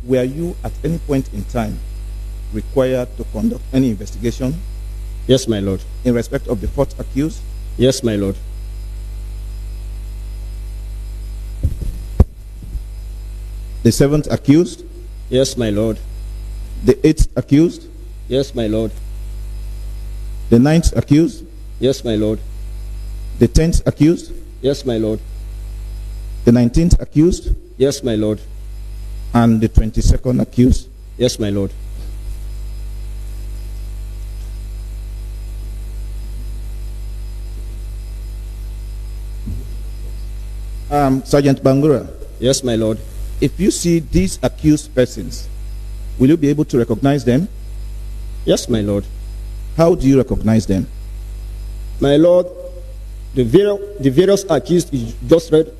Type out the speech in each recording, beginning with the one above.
Were you at any point in time required to conduct any investigation? Yes, my lord. In respect of the fourth accused? Yes, my lord. The seventh accused? Yes, my lord. The eighth accused? Yes, my lord. The ninth accused? Yes, my lord. The 10th accused? Yes, my lord. The 19th accused? Yes, my lord. And the 22nd accused? Yes, my lord. Sergeant Bangura. Yes, my lord. If you see these accused persons, will you be able to recognize them? Yes, my lord. How do you recognize them? My lord, the various accused you just read,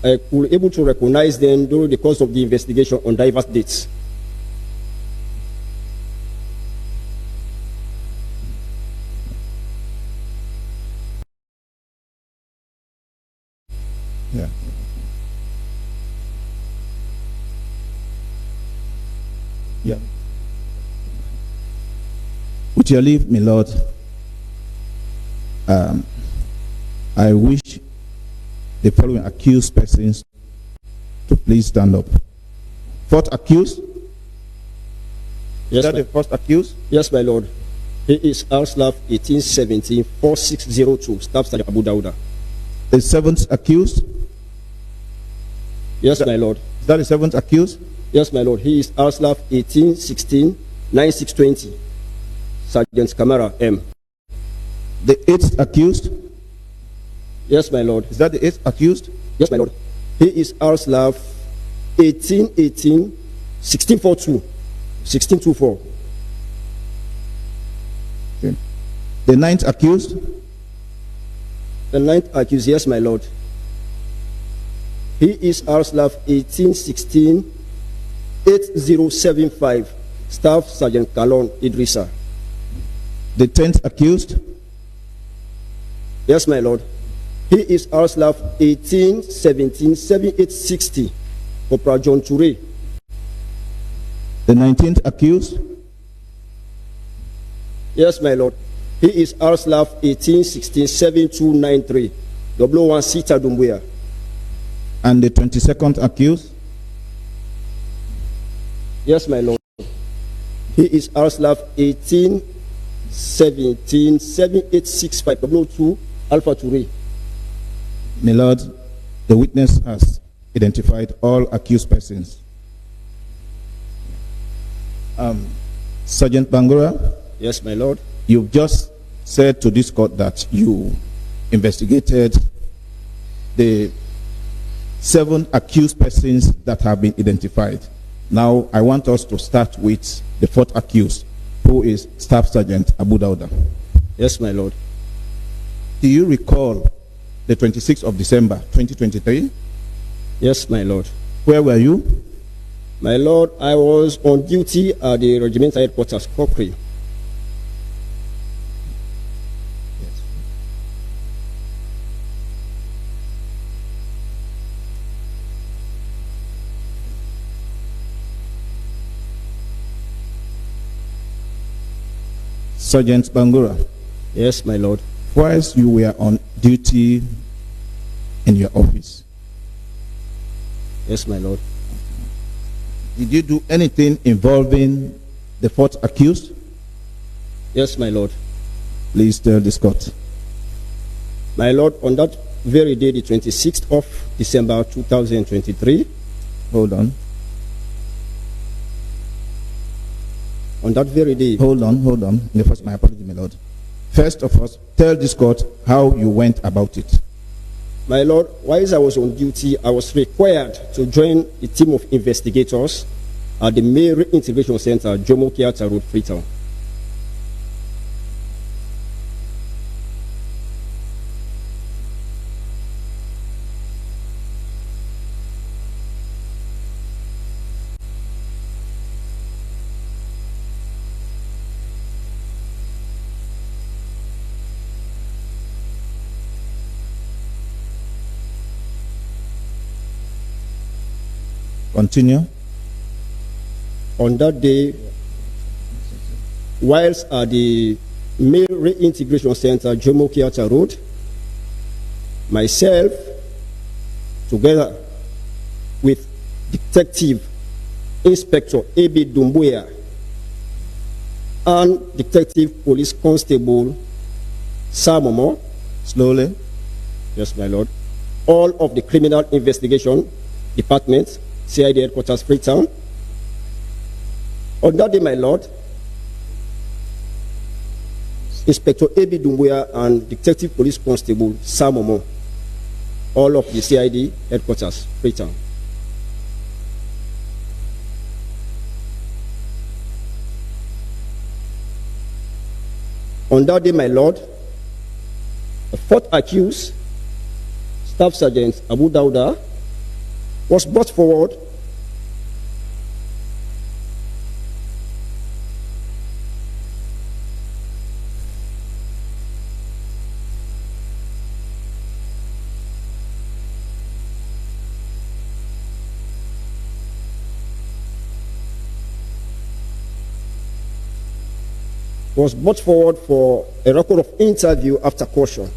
I could able to recognize them during the course of the investigation on diverse dates. Yeah. Yeah. With your leave, my lord, I wish the following accused persons to please stand up. Fourth accused? Yes, is that the first accused? Yes, my lord. He is Arslav 1817-4602, Staff Sergeant Abu Dauda. The seventh accused? Yes, my lord. Is that the seventh accused? Yes, my lord. He is Arslav 1816-9620, Sergeant Kamara M. The eighth accused? Yes, my lord. Is that the eighth accused? Yes, my lord. He is Arslav 1818-1642, 1624. Okay. The ninth accused? The ninth accused, yes, my lord. He is Arslav 1816-8075, Staff Sergeant Kalon Idrissa. The 10th accused? Yes, my lord. He is Arslav 1817-7860, Corporal John Toure. The 19th accused? Yes, my lord. He is Arslav 1816-7293, W1 Sita Dumbuya. And the 22nd accused? Yes, my lord. He is Arslav 1817-7865, W2 Alpha Toure. My lord, the witness has identified all accused persons. Sergeant Bangura? Yes, my lord. You've just said to this court that you investigated the 7 accused persons that have been identified. Now, I want us to start with the 4th accused, who is Staff Sergeant Abu Dauda. Yes, my lord. Do you recall the 26th of December, 2023? Yes, my lord. Where were you? My lord, I was on duty at the regimental headquarters, Cochrane. Yes. Sergeant Bangura. Yes, my lord. Whilst you were on duty in your office, yes, my lord. Did you do anything involving the 4th accused? Yes, my lord. Please tell this court. My lord, on that very day, the 26th of December 2023. Hold on. On that very day. Hold on. My apology, my lord. First of all, tell this court how you went about it. My lord, whilst I was on duty, I was required to join a team of investigators at the Main Reintegration Center, Jomo Kenyatta Road, Freetown. Continue. On that day, whilst at the Male Reintegration Center, Jomo Kenyatta Road, myself, together with Detective Inspector A.B. Dumbuya and Detective Police Constable Samomo, Slowly. yes, my lord, all of the Criminal Investigation Department, CID Headquarters, Freetown. On that day, my lord, Inspector A.B. Dumbuya and Detective Police Constable Samomo, all of the CID Headquarters, Freetown. On that day, my lord, the fourth accused, Staff Sergeant Abu Dauda, was brought forward for a record of interview after caution.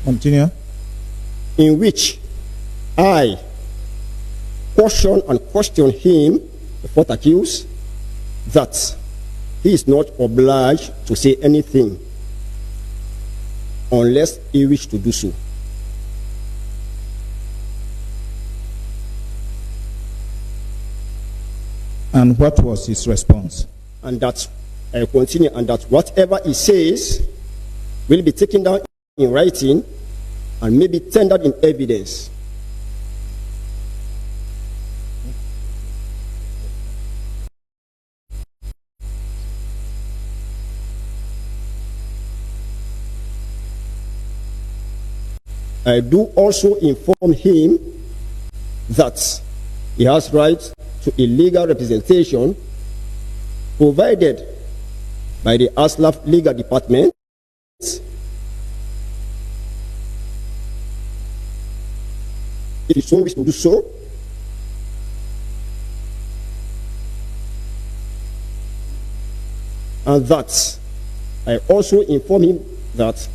Continue. In which I caution and question him, the fourth accused, that he is not obliged to say anything unless he wishes to do so. And what was his response? And that I continue, and that whatever he says will be taken down in writing and may be tendered in evidence. I do also inform him that he has right to a legal representation provided by the ASLAF Legal Department if he so wishes to do so, and that I also inform him that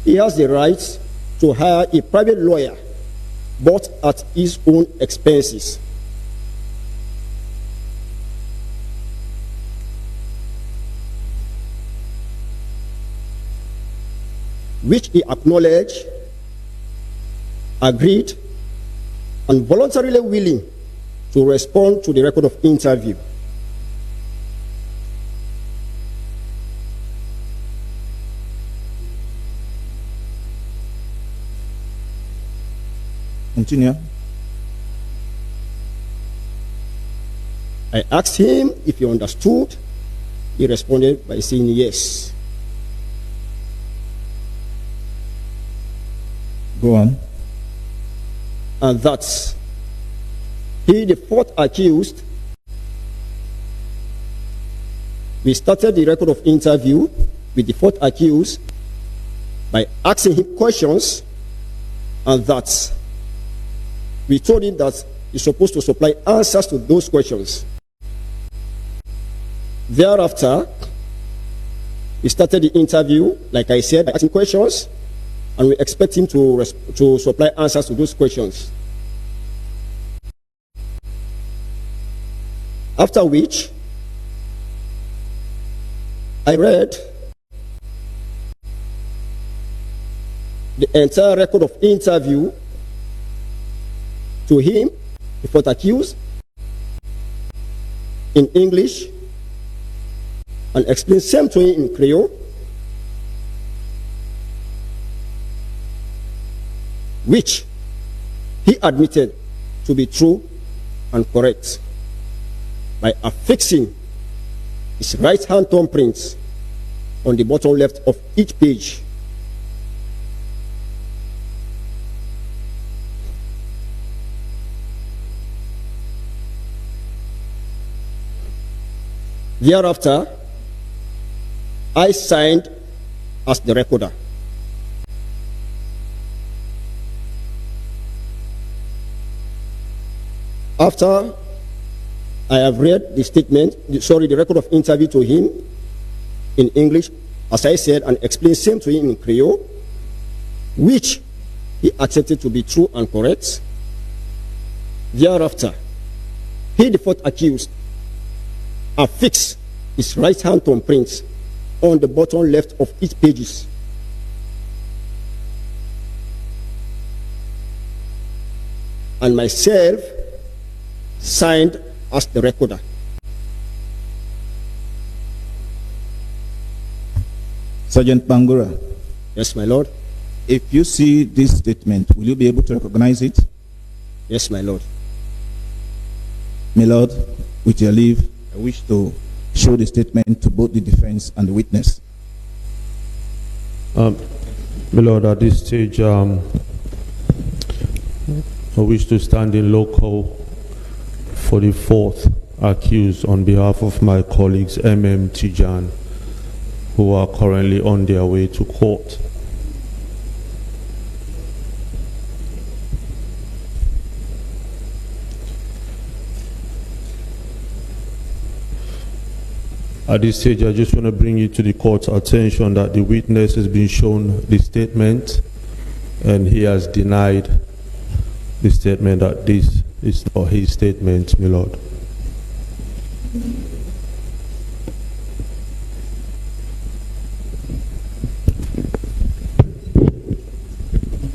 he has the right to hire a private lawyer, but at his own expenses. Which he acknowledged, agreed, and voluntarily willing to respond to the record of interview. Continue. I asked him if he understood. He responded by saying yes. Go on. And that he, the fourth accused, we started the record of interview with the fourth accused by asking him questions, and that we told him that he's supposed to supply answers to those questions. Thereafter, we started the interview, like I said, by asking questions, and we expect him to supply answers to those questions. After which, I read the entire record of interview to him, the fourth accused, in English, and explained same to him in Creole, which he admitted to be true and correct by affixing his right hand thumbprints on the bottom left of each page. Thereafter, I signed as the recorder. After I have read the record of interview to him in English, as I said, and explained same to him in Creole, which he accepted to be true and correct. Thereafter, he, the fourth accused, affixed his right hand thumbprint on the bottom left of each pages. And myself signed as the recorder. Sergeant Bangura. Yes, my lord. If you see this statement, will you be able to recognize it? Yes, my lord. My lord, with your leave, I wish to show the statement to both the defense and the witness. My lord, at this stage, I wish to stand in local for the fourth accused on behalf of my colleagues MM Tijan, who are currently on their way to court. At this stage, I just want to bring you to the court's attention that the witness has been shown the statement, and he has denied the statement that this is not his statement, my lord.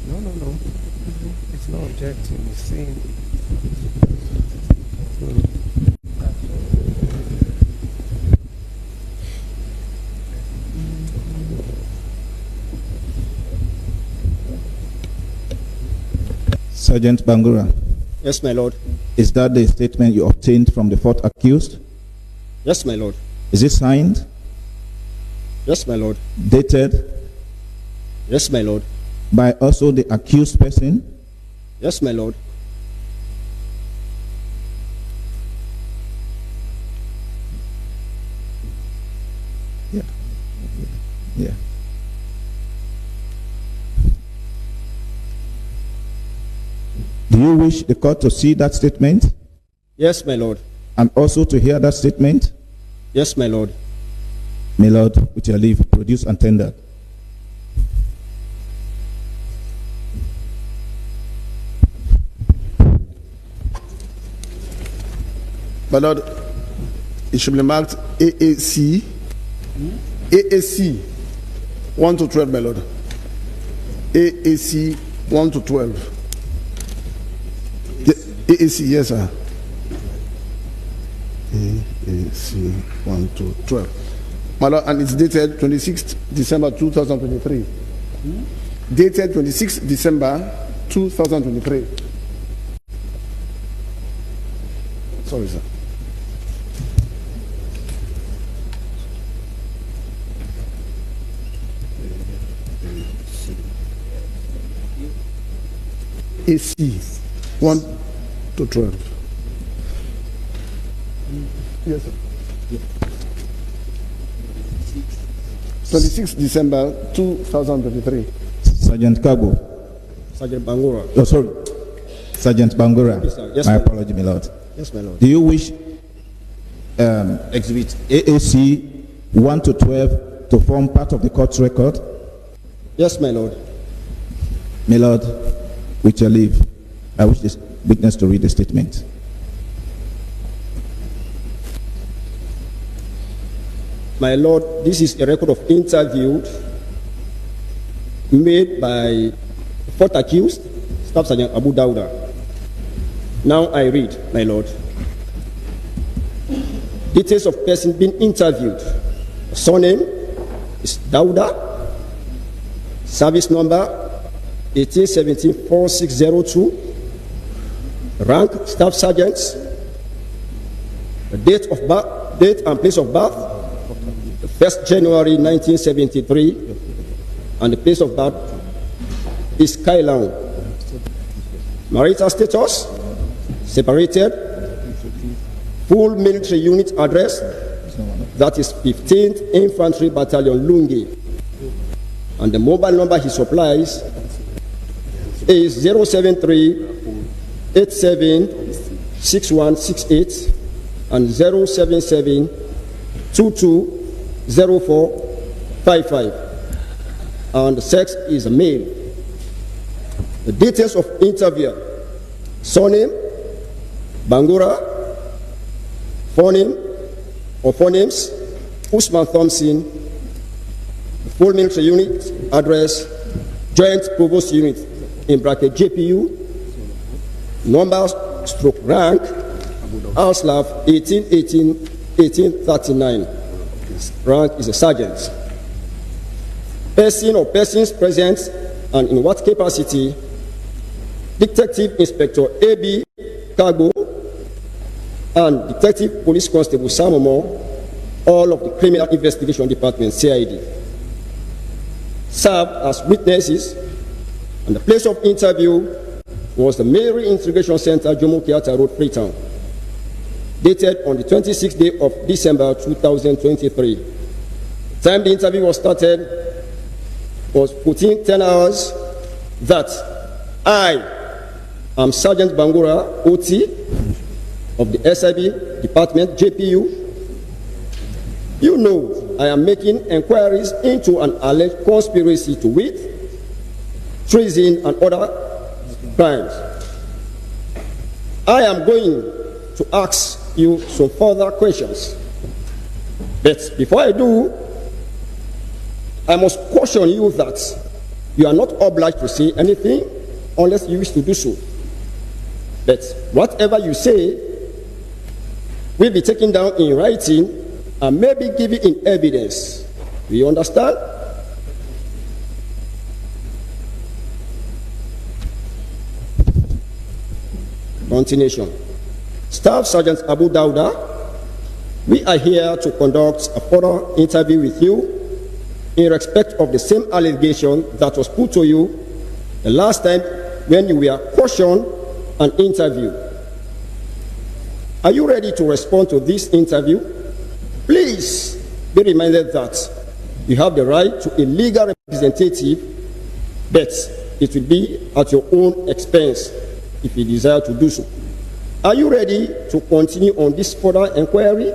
No. It's not objecting. It's saying. Sergeant Bangura. Yes, my lord. Is that the statement you obtained from the fourth accused? Yes, my lord. Is it signed? Yes, my lord. Dated? Yes, my lord. By also the accused person? Yes, my lord. Yeah. Do you wish the court to see that statement? Yes, my lord. And also to hear that statement? Yes, my lord. My lord, with your leave, produce and tender. My lord, it should be marked AAC. AAC 1 to 12, my lord. AAC 1 to 12. AAC, yes, sir. AAC 1 to 12. My lord, and it's dated 26th December 2023. Dated 26th December 2023. Sorry, sir. AC 1 to 12. Yes, sir. 26 December 2023. Sergeant Kago. Sergeant Bangura. Oh, sorry. Sergeant Bangura. Yes, sir. Yes, my sir. apology, my lord. Yes, my lord. Do you wish exhibit AAC 1 to 12 to form part of the court's record? Yes, my lord. My lord, with your leave, I wish this witness to read the statement. My lord, this is a record of interview made by fourth accused, Staff Sergeant Abu Dauda. Now I read, my lord. Details of person being interviewed. Surname is Dauda. Service number 1817-4602. Rank Staff Sergeant. Date of birth, date and place of birth, 1st January 1973, and the place of birth is Kailang. Marital status, separated. Full military unit address, That is 15th Infantry Battalion, Lungi. And the mobile number he supplies is 073-87-6168 and 077-220455. And the sex is a male. The details of interviewer: surname, Bangura, phoneme or phonemes, Usman Thompson, full military unit, address, Joint Provost Unit, in bracket JPU, number stroke rank, Auslav 1818-1839. Rank is a sergeant. Person or persons present and in what capacity: Detective Inspector A.B. Kago and Detective Police Constable Samomo, all of the Criminal Investigation Department, CID, served as witnesses, and the place of interview was the Mary Integration Center, Jomo Kenyatta Road, Freetown, dated on the 26th day of December 2023. The time the interview was started was 14:10 hours. That I am Sergeant Bangura, OT, of the SIB Department, JPU. You know I am making inquiries into an alleged conspiracy to wit, treason, and other crimes. I am going to ask you some further questions. But before I do, I must caution you that you are not obliged to say anything unless you wish to do so. But whatever you say will be taken down in writing and may be given in evidence. Do you understand? Continuation. Staff Sergeant Abu Dauda, we are here to conduct a further interview with you in respect of the same allegation that was put to you the last time when you were cautioned and interviewed. Are you ready to respond to this interview? Please be reminded that you have the right to a legal representative, but it will be at your own expense if you desire to do so. Are you ready to continue on this further inquiry?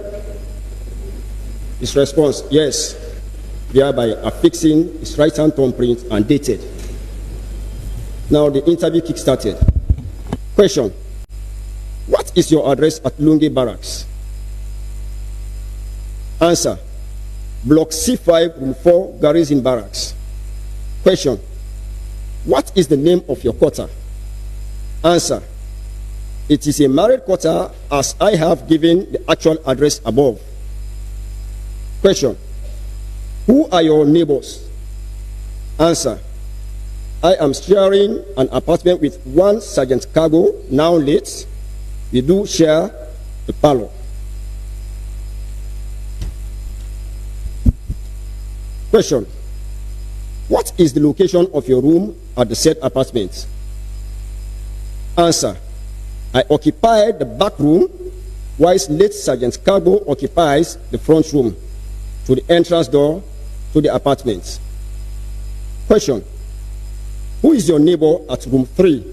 His response: yes, thereby affixing his right hand thumbprint and dated. Now the interview kick-started. Question: what is your address at Lungi Barracks? Answer: Block C5, Room 4, Garrison Barracks. Question: what is the name of your quarter? Answer: it is a married quarter, as I have given the actual address above. Question: who are your neighbors? Answer: I am sharing an apartment with one Sergeant Cargo, now late. We do share the parlor. Question: what is the location of your room at the said apartment? Answer: I occupy the back room, whilst late Sergeant Cargo occupies the front room to the entrance door to the apartment. Question: who is your neighbor at room 3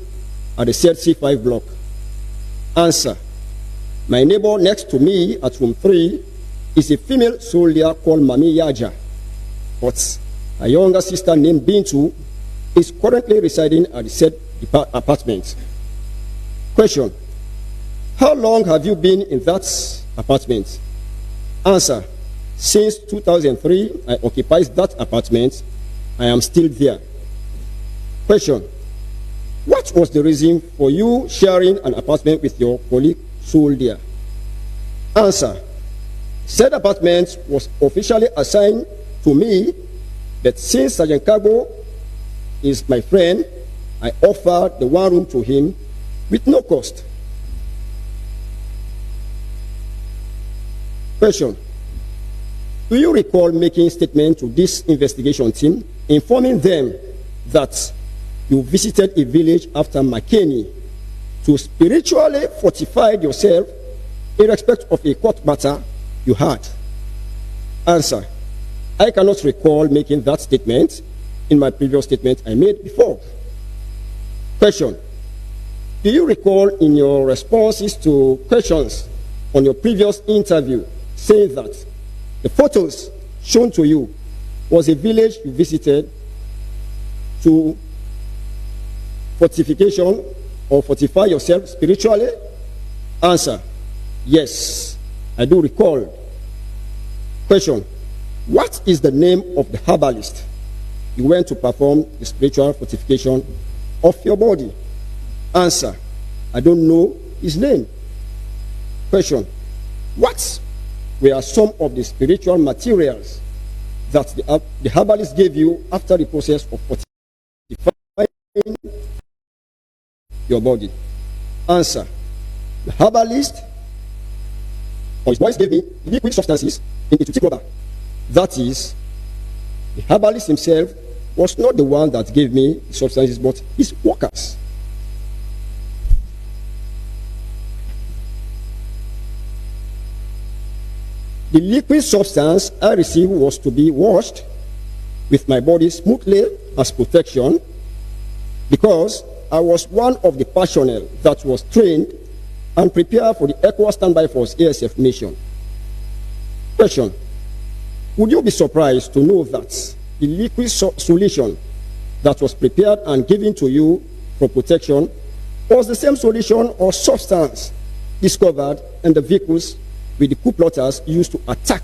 at the said C5 block? Answer: my neighbor next to me at room 3 is a female soldier called Mami Yaja, but a younger sister named Bintu is currently residing at the said apartment. Question: how long have you been in that apartment? Answer: since 2003, I occupy that apartment. I am still there. Question: what was the reason for you sharing an apartment with your colleague soldier? Answer: said apartment was officially assigned to me, but since Sergeant Cargo is my friend, I offered the one room to him with no cost. Question: do you recall making a statement to this investigation team informing them that you visited a village after McKinney to spiritually fortify yourself in respect of a court matter you had? Answer. I cannot recall making that statement in my previous statement I made before. Question. Do you recall in your responses to questions on your previous interview saying that the photos shown to you was a village you visited to fortification or fortify yourself spiritually? Answer. Yes, I do recall. Question. What is the name of the herbalist you went to perform the spiritual fortification of your body? Answer. I don't know his name. Question. What were some of the spiritual materials that the herbalist gave you after the process of fortifying your body? Answer. The herbalist or his boys gave me liquid substances in a tutti rubber. That is, the herbalist himself was not the one that gave me the substances, but his workers. The liquid substance I received was to be washed with my body smoothly as protection, because I was one of the personnel that was trained and prepared for the ECOWAS Standby Force ASF mission. Question. Would you be surprised to know that the liquid solution that was prepared and given to you for protection was the same solution or substance discovered in the vehicles with the coup plotters used to attack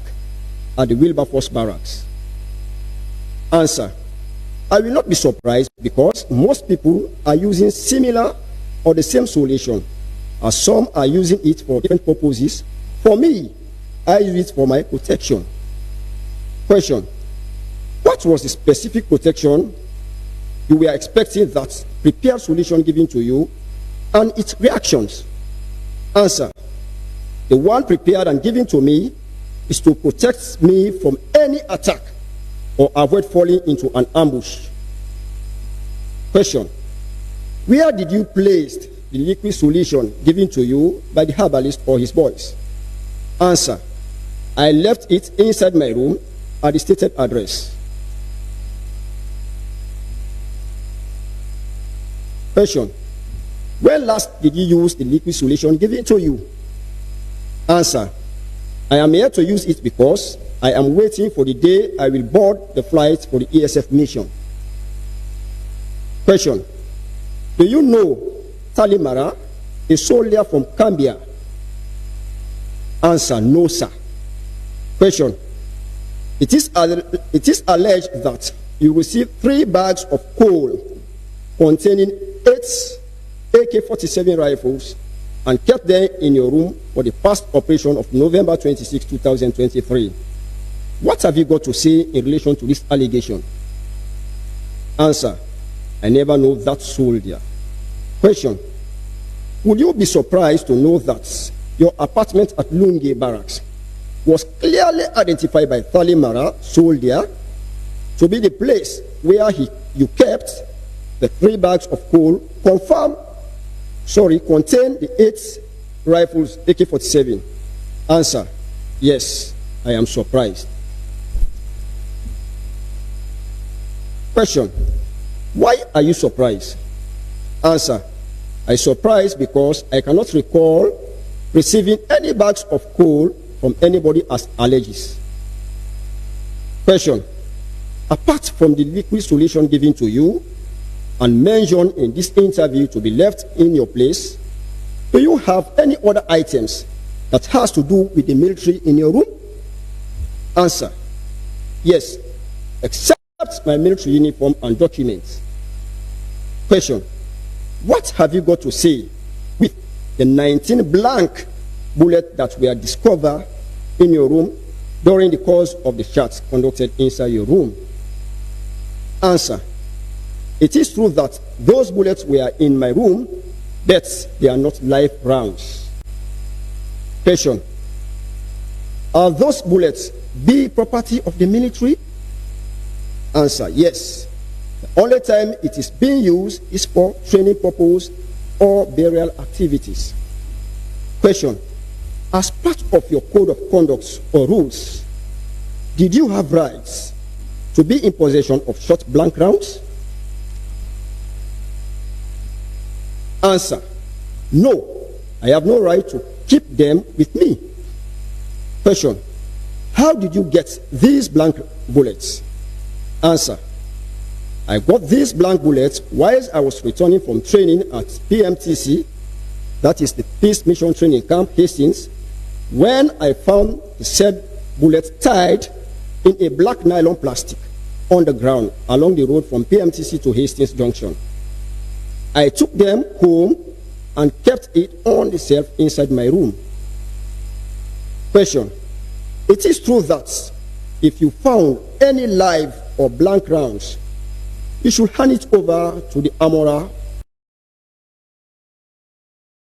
at the Wilberforce barracks? Answer. I will not be surprised, because most people are using similar or the same solution, as some are using it for different purposes. For me, I use it for my protection. Question. What was the specific protection you were expecting that prepared solution given to you and its reactions? Answer. The one prepared and given to me is to protect me from any attack or avoid falling into an ambush. Question. Where did you place the liquid solution given to you by the herbalist or his boys? Answer. I left it inside my room at the stated address. Question. When last did you use the liquid solution given to you? Answer. I am here to use it because I am waiting for the day I will board the flight for the ESF mission. Question. Do you know Talimara, a soldier from Cambia? Answer. No, sir. Question. It is alleged that you received 3 bags of coal containing 8 AK-47 rifles and kept them in your room for the past operation of November 26, 2023. What have you got to say in relation to this allegation? Answer. I never know that soldier. Question. Would you be surprised to know that your apartment at Lunge Barracks was clearly identified by Talimara, soldier, to be the place where you kept the 3 bags of coal contain the 8 rifles AK-47? Answer. Yes, I am surprised. Question. Why are you surprised? Answer. I surprised because I cannot recall receiving any bags of coal from anybody as alleges. Question. Apart from the liquid solution given to you and mentioned in this interview to be left in your place, do you have any other items that has to do with the military in your room? Answer. Yes, except my military uniform and documents. Question. What have you got to say with the 19 blank bullets that were discovered in your room during the course of the shots conducted inside your room? Answer. It is true that those bullets were in my room, but they are not live rounds. Question. Are those bullets the property of the military? Answer. Yes. The only time it is being used is for training purpose or burial activities. Question. As part of your code of conduct or rules, did you have rights to be in possession of short blank rounds? Answer, no, I have no right to keep them with me. Question, how did you get these blank bullets? Answer, I got these blank bullets whilst I was returning from training at PMTC, that is the Peace Mission Training Camp, Hastings, when I found the said bullet tied in a black nylon plastic on the ground along the road from PMTC to Hastings Junction. I took them home and kept it on the shelf inside my room. Question, it is true that if you found any live or blank rounds, you should hand it over to the armorer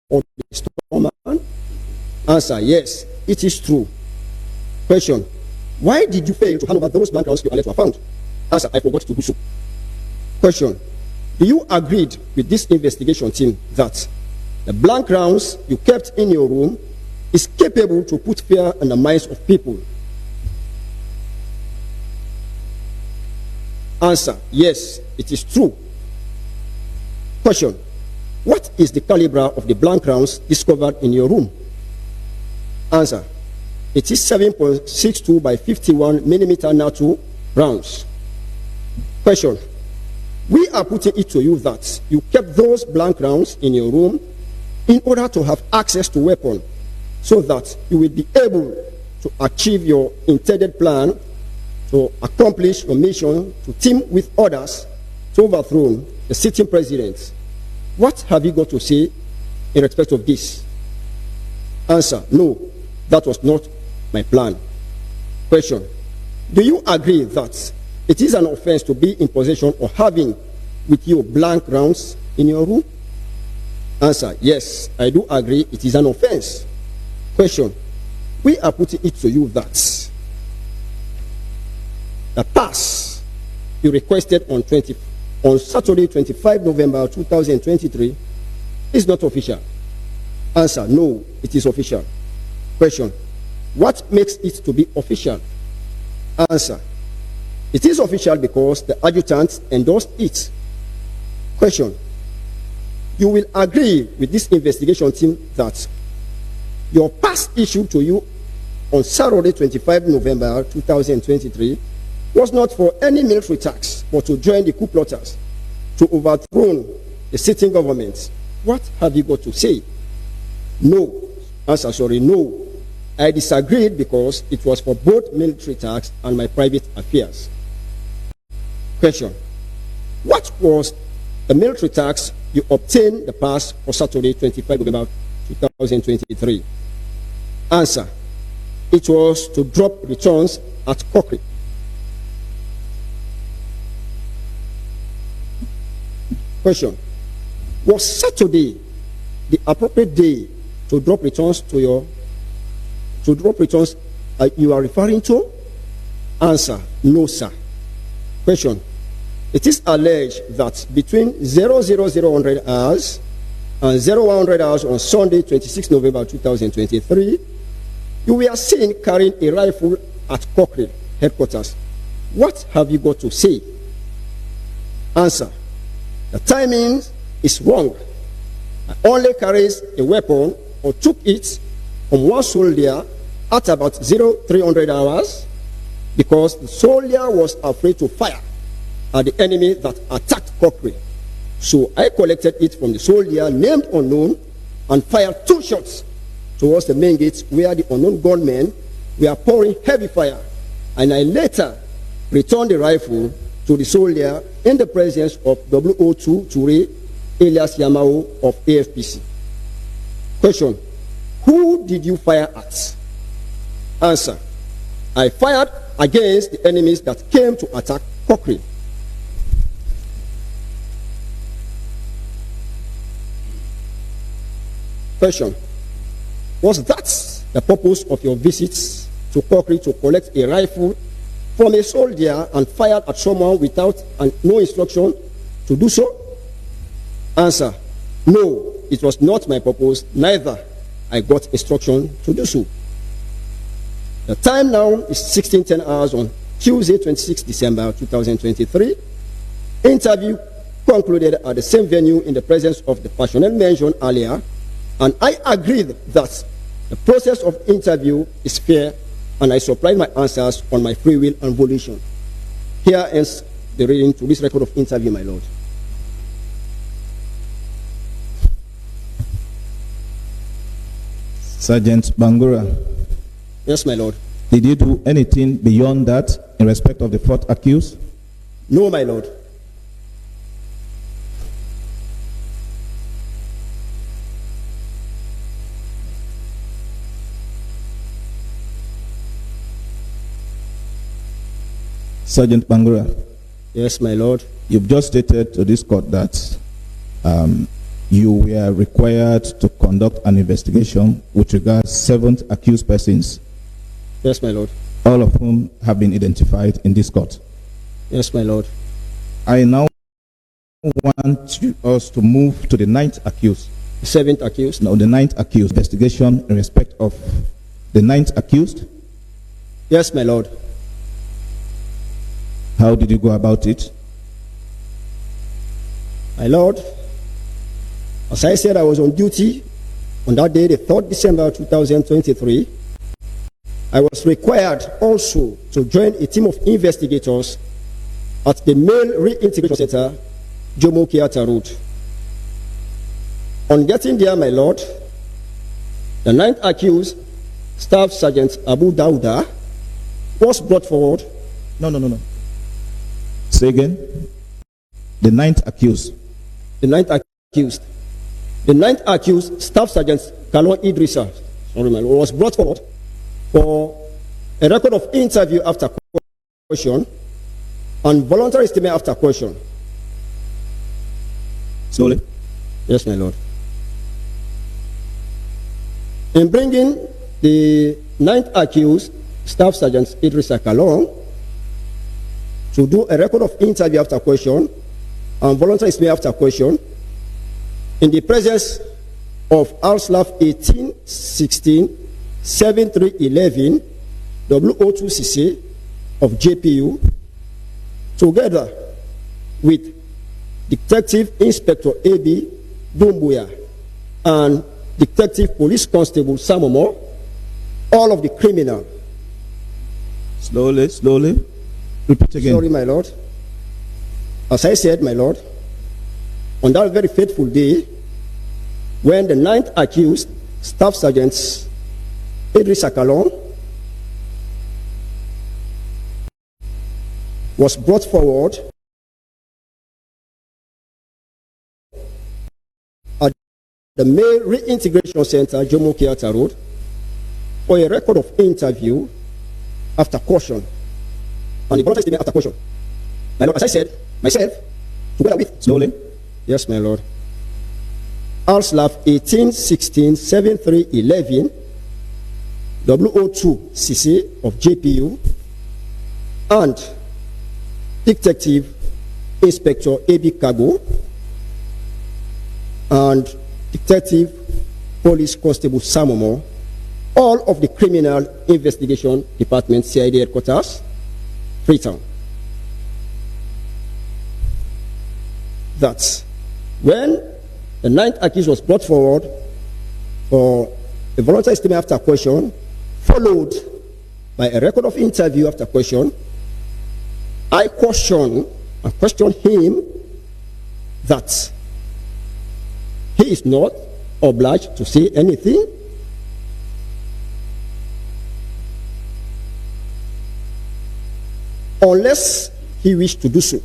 or the storeman? Answer, yes, it is true. Question, why did you fail to hand over those blank rounds your alleged were found? Answer, I forgot to do so. Question, do you agree with this investigation team that the blank rounds you kept in your room is capable to put fear in the minds of people? Answer, yes, it is true. Question, what is the caliber of the blank rounds discovered in your room? Answer, it is 7.62 by 51 millimeter NATO rounds. Question, we are putting it to you that you kept those blank rounds in your room in order to have access to weapons so that you will be able to achieve your intended plan to accomplish your mission to team with others to overthrow the sitting president. What have you got to say in respect of this? Answer, no, that was not my plan. Question, do you agree that it is an offense to be in possession or having with you blank rounds in your room? Answer, yes, I do agree it is an offense. Question, we are putting it to you that the pass you requested on Saturday, 25 November 2023 is not official. Answer, no, it is official. Question, what makes it to be official? Answer, it is official because the adjutant endorsed it. Question, you will agree with this investigation team that your pass issued to you on Saturday, 25 November 2023 was not for any military tax, but to join the coup plotters to overthrow the sitting government. What have you got to say? No. Answer, sorry, no. I disagreed because it was for both military tax and my private affairs. Question, what was the military tax you obtained the pass for Saturday, 25 November 2023? Answer, it was to drop returns at Cochrane. Question, was Saturday the appropriate day to drop returns you are referring to? Answer, no, sir. Question, it is alleged that between 0000 hours and 0100 hours on Sunday, 26 November 2023, you were seen carrying a rifle at Cochrane headquarters. What have you got to say? Answer, the timing is wrong. I only carried a weapon or took it from one soldier at about 0300 hours because the soldier was afraid to fire at the enemy that attacked Cochrane. So I collected it from the soldier named unknown and fired 2 shots towards the main gate where the unknown gunmen were pouring heavy fire. And I later returned the rifle to the soldier in the presence of W02 Ture alias Yamao of AFPC. Question, who did you fire at? Answer, I fired against the enemies that came to attack Cochrane. Question, was that the purpose of your visits to Cochrane, to collect a rifle from a soldier and fire at someone without no instruction to do so? Answer, no, it was not my purpose, neither I got instruction to do so. The time now is 16:10 hours on Tuesday, 26 December 2023. Interview concluded at the same venue in the presence of the personnel mentioned earlier, and I agreed that the process of interview is fair, and I supplied my answers on my free will and volition. Here ends the reading to this record of interview, my Lord. Sergeant Bangura, Yes, my Lord. did you do anything beyond that in respect of the fourth accused? No, my Lord. Sergeant Bangura, Yes, my Lord. you've just stated to this court that you were required to conduct an investigation with regards 7 accused persons, Yes, my Lord. all of whom have been identified in this court. Yes, my Lord. I now want us to move to the 9th accused. The 7th accused. Now, the 9th accused, investigation in respect of the 9th accused. Yes, my Lord. How did you go about it? My Lord, as I said, I was on duty on that day, the 3rd December 2023. I was required also to join a team of investigators at the Male Reintegration Center, Jomo Kenyatta Road. On getting there, my Lord, the 9th accused, Staff Sergeant Abu Dauda, was brought forward. No. Say again. The 9th accused. The 9th accused. The 9th accused, Staff Sergeant Kalon Idrissa, was brought forward for a record of interview after question and voluntary statement after question. Slowly. Yes, my Lord. In bringing the 9th accused, Staff Sergeant Idrissa Kalon, to do a record of interview after question and voluntary statement after question in the presence of RSLAF 1816-7311 W02CC of JPU, together with Detective Inspector A.B. Dumbuya and Detective Police Constable Samomo, all of the criminal. Slowly. Repeat again. Sorry, my Lord. As I said, my Lord, on that very fateful day, when the 9th accused, Staff Sergeant Idrissa Kalon, was brought forward at the Male Reintegration Center, Jomo Kenyatta Road, for a record of interview after caution and the voluntary statement after caution. My Lord, as I said, myself, together with Slowly. Yes, my Lord. RSLAF 1816-7311 W02CC of JPU and Detective Inspector A.B. Kago and Detective Police Constable Samomo, all of the Criminal Investigation Department, CID headquarters, Freetown. That when the 9th accused was brought forward for a voluntary statement after question, followed by a record of interview after question, I questioned him that he is not obliged to say anything. Unless he wished to do so.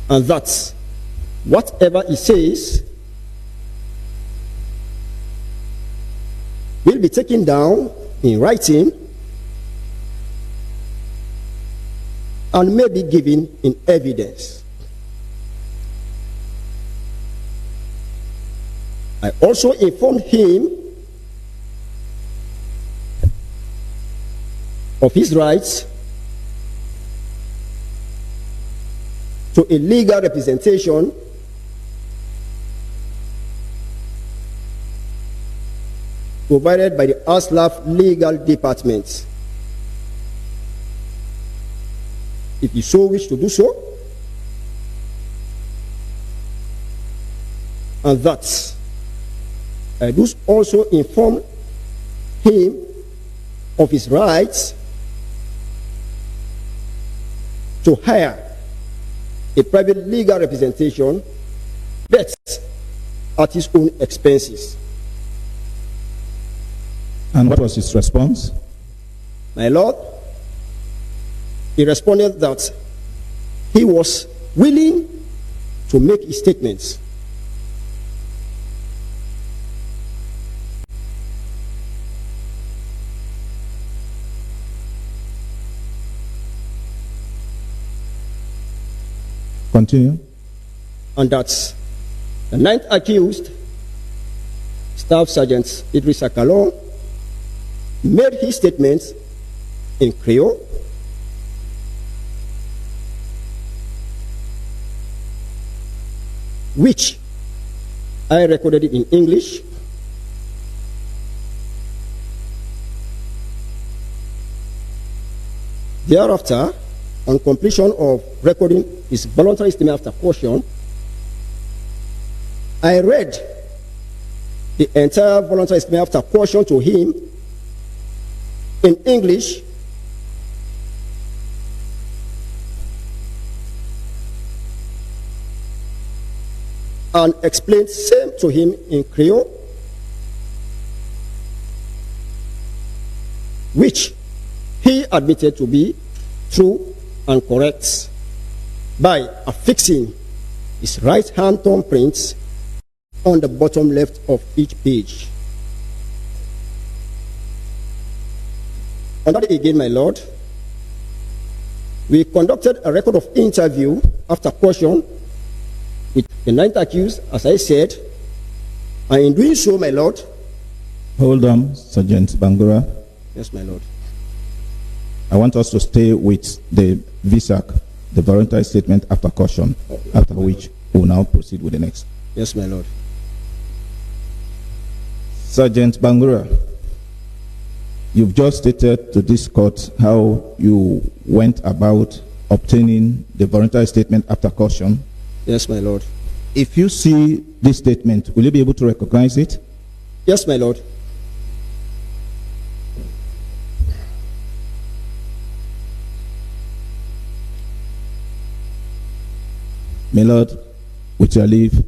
And that whatever he says will be taken down in writing and may be given in evidence. I also informed him of his rights to a legal representation provided by the ASLAF Legal Department. If you so wish to do so, and that I do also inform him of his rights to hire a private legal representation, but at his own expenses. And what was his response? My Lord, he responded that he was willing to make his statements. Continue. And that the ninth accused, Staff Sergeant Idris Akalon, made his statements in Creole, which I recorded it in English, thereafter, on completion of recording his voluntary statement after caution, I read the entire voluntary statement after caution to him in English, and explained same to him in Creole, which he admitted to be true and correct by affixing his right hand thumbprints on the bottom left of each page. On that day again, my Lord, we conducted a record of interview after caution with the ninth accused, as I said, and in doing so, my Lord. Hold on, Sergeant Bangura. Yes, my Lord. I want us to stay with the VSAC, the voluntary statement after caution, after which we will now proceed with the next. Yes, my Lord. Sergeant Bangura, you've just stated to this court how you went about obtaining the voluntary statement after caution. Yes, my Lord. If you see this statement, will you be able to recognize it? Yes, my Lord. My Lord, with your leave,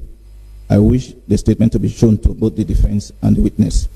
I wish the statement to be shown to both the defense and the witness.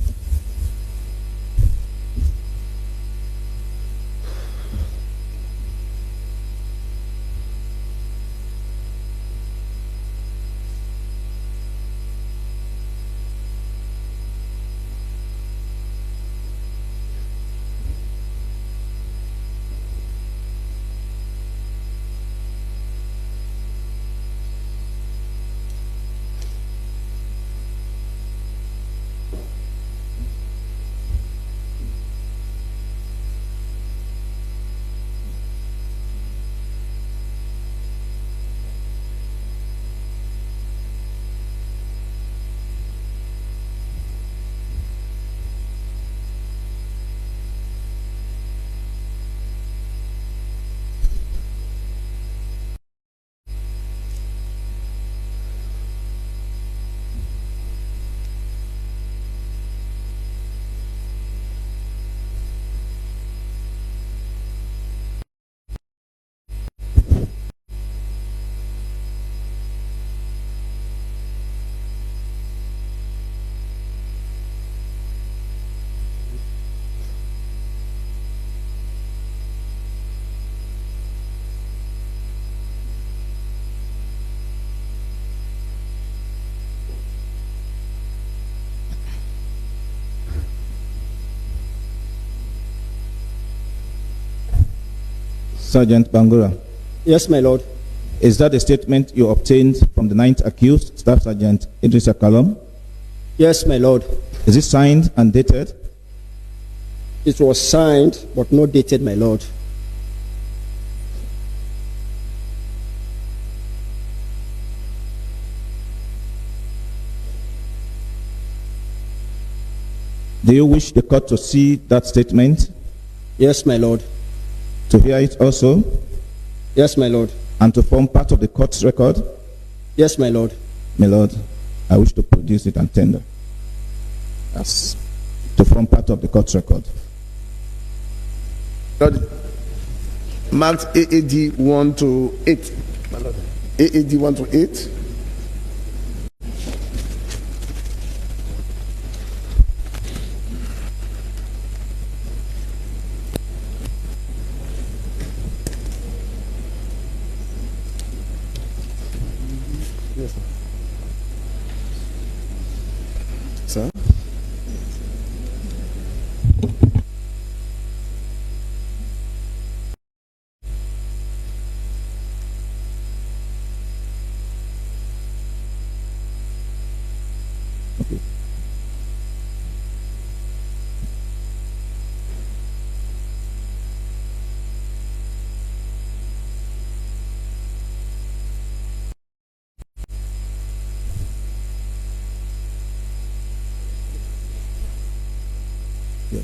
Sergeant Bangura. Yes, my Lord. Is that the statement you obtained from the ninth accused, Staff Sergeant Idris Akalon? Yes, my Lord. Is it signed and dated? It was signed, but not dated, my Lord. Do you wish the court to see that statement? Yes, my lord. To hear it also? Yes, my lord. And to form part of the court's record? Yes, my lord. My lord, I wish to produce it and tender. As to form part of the court's record. Lord, marked AAD 1 to 8. My lord. AAD 1 to 8. Yes, Sir? Okay. Yes.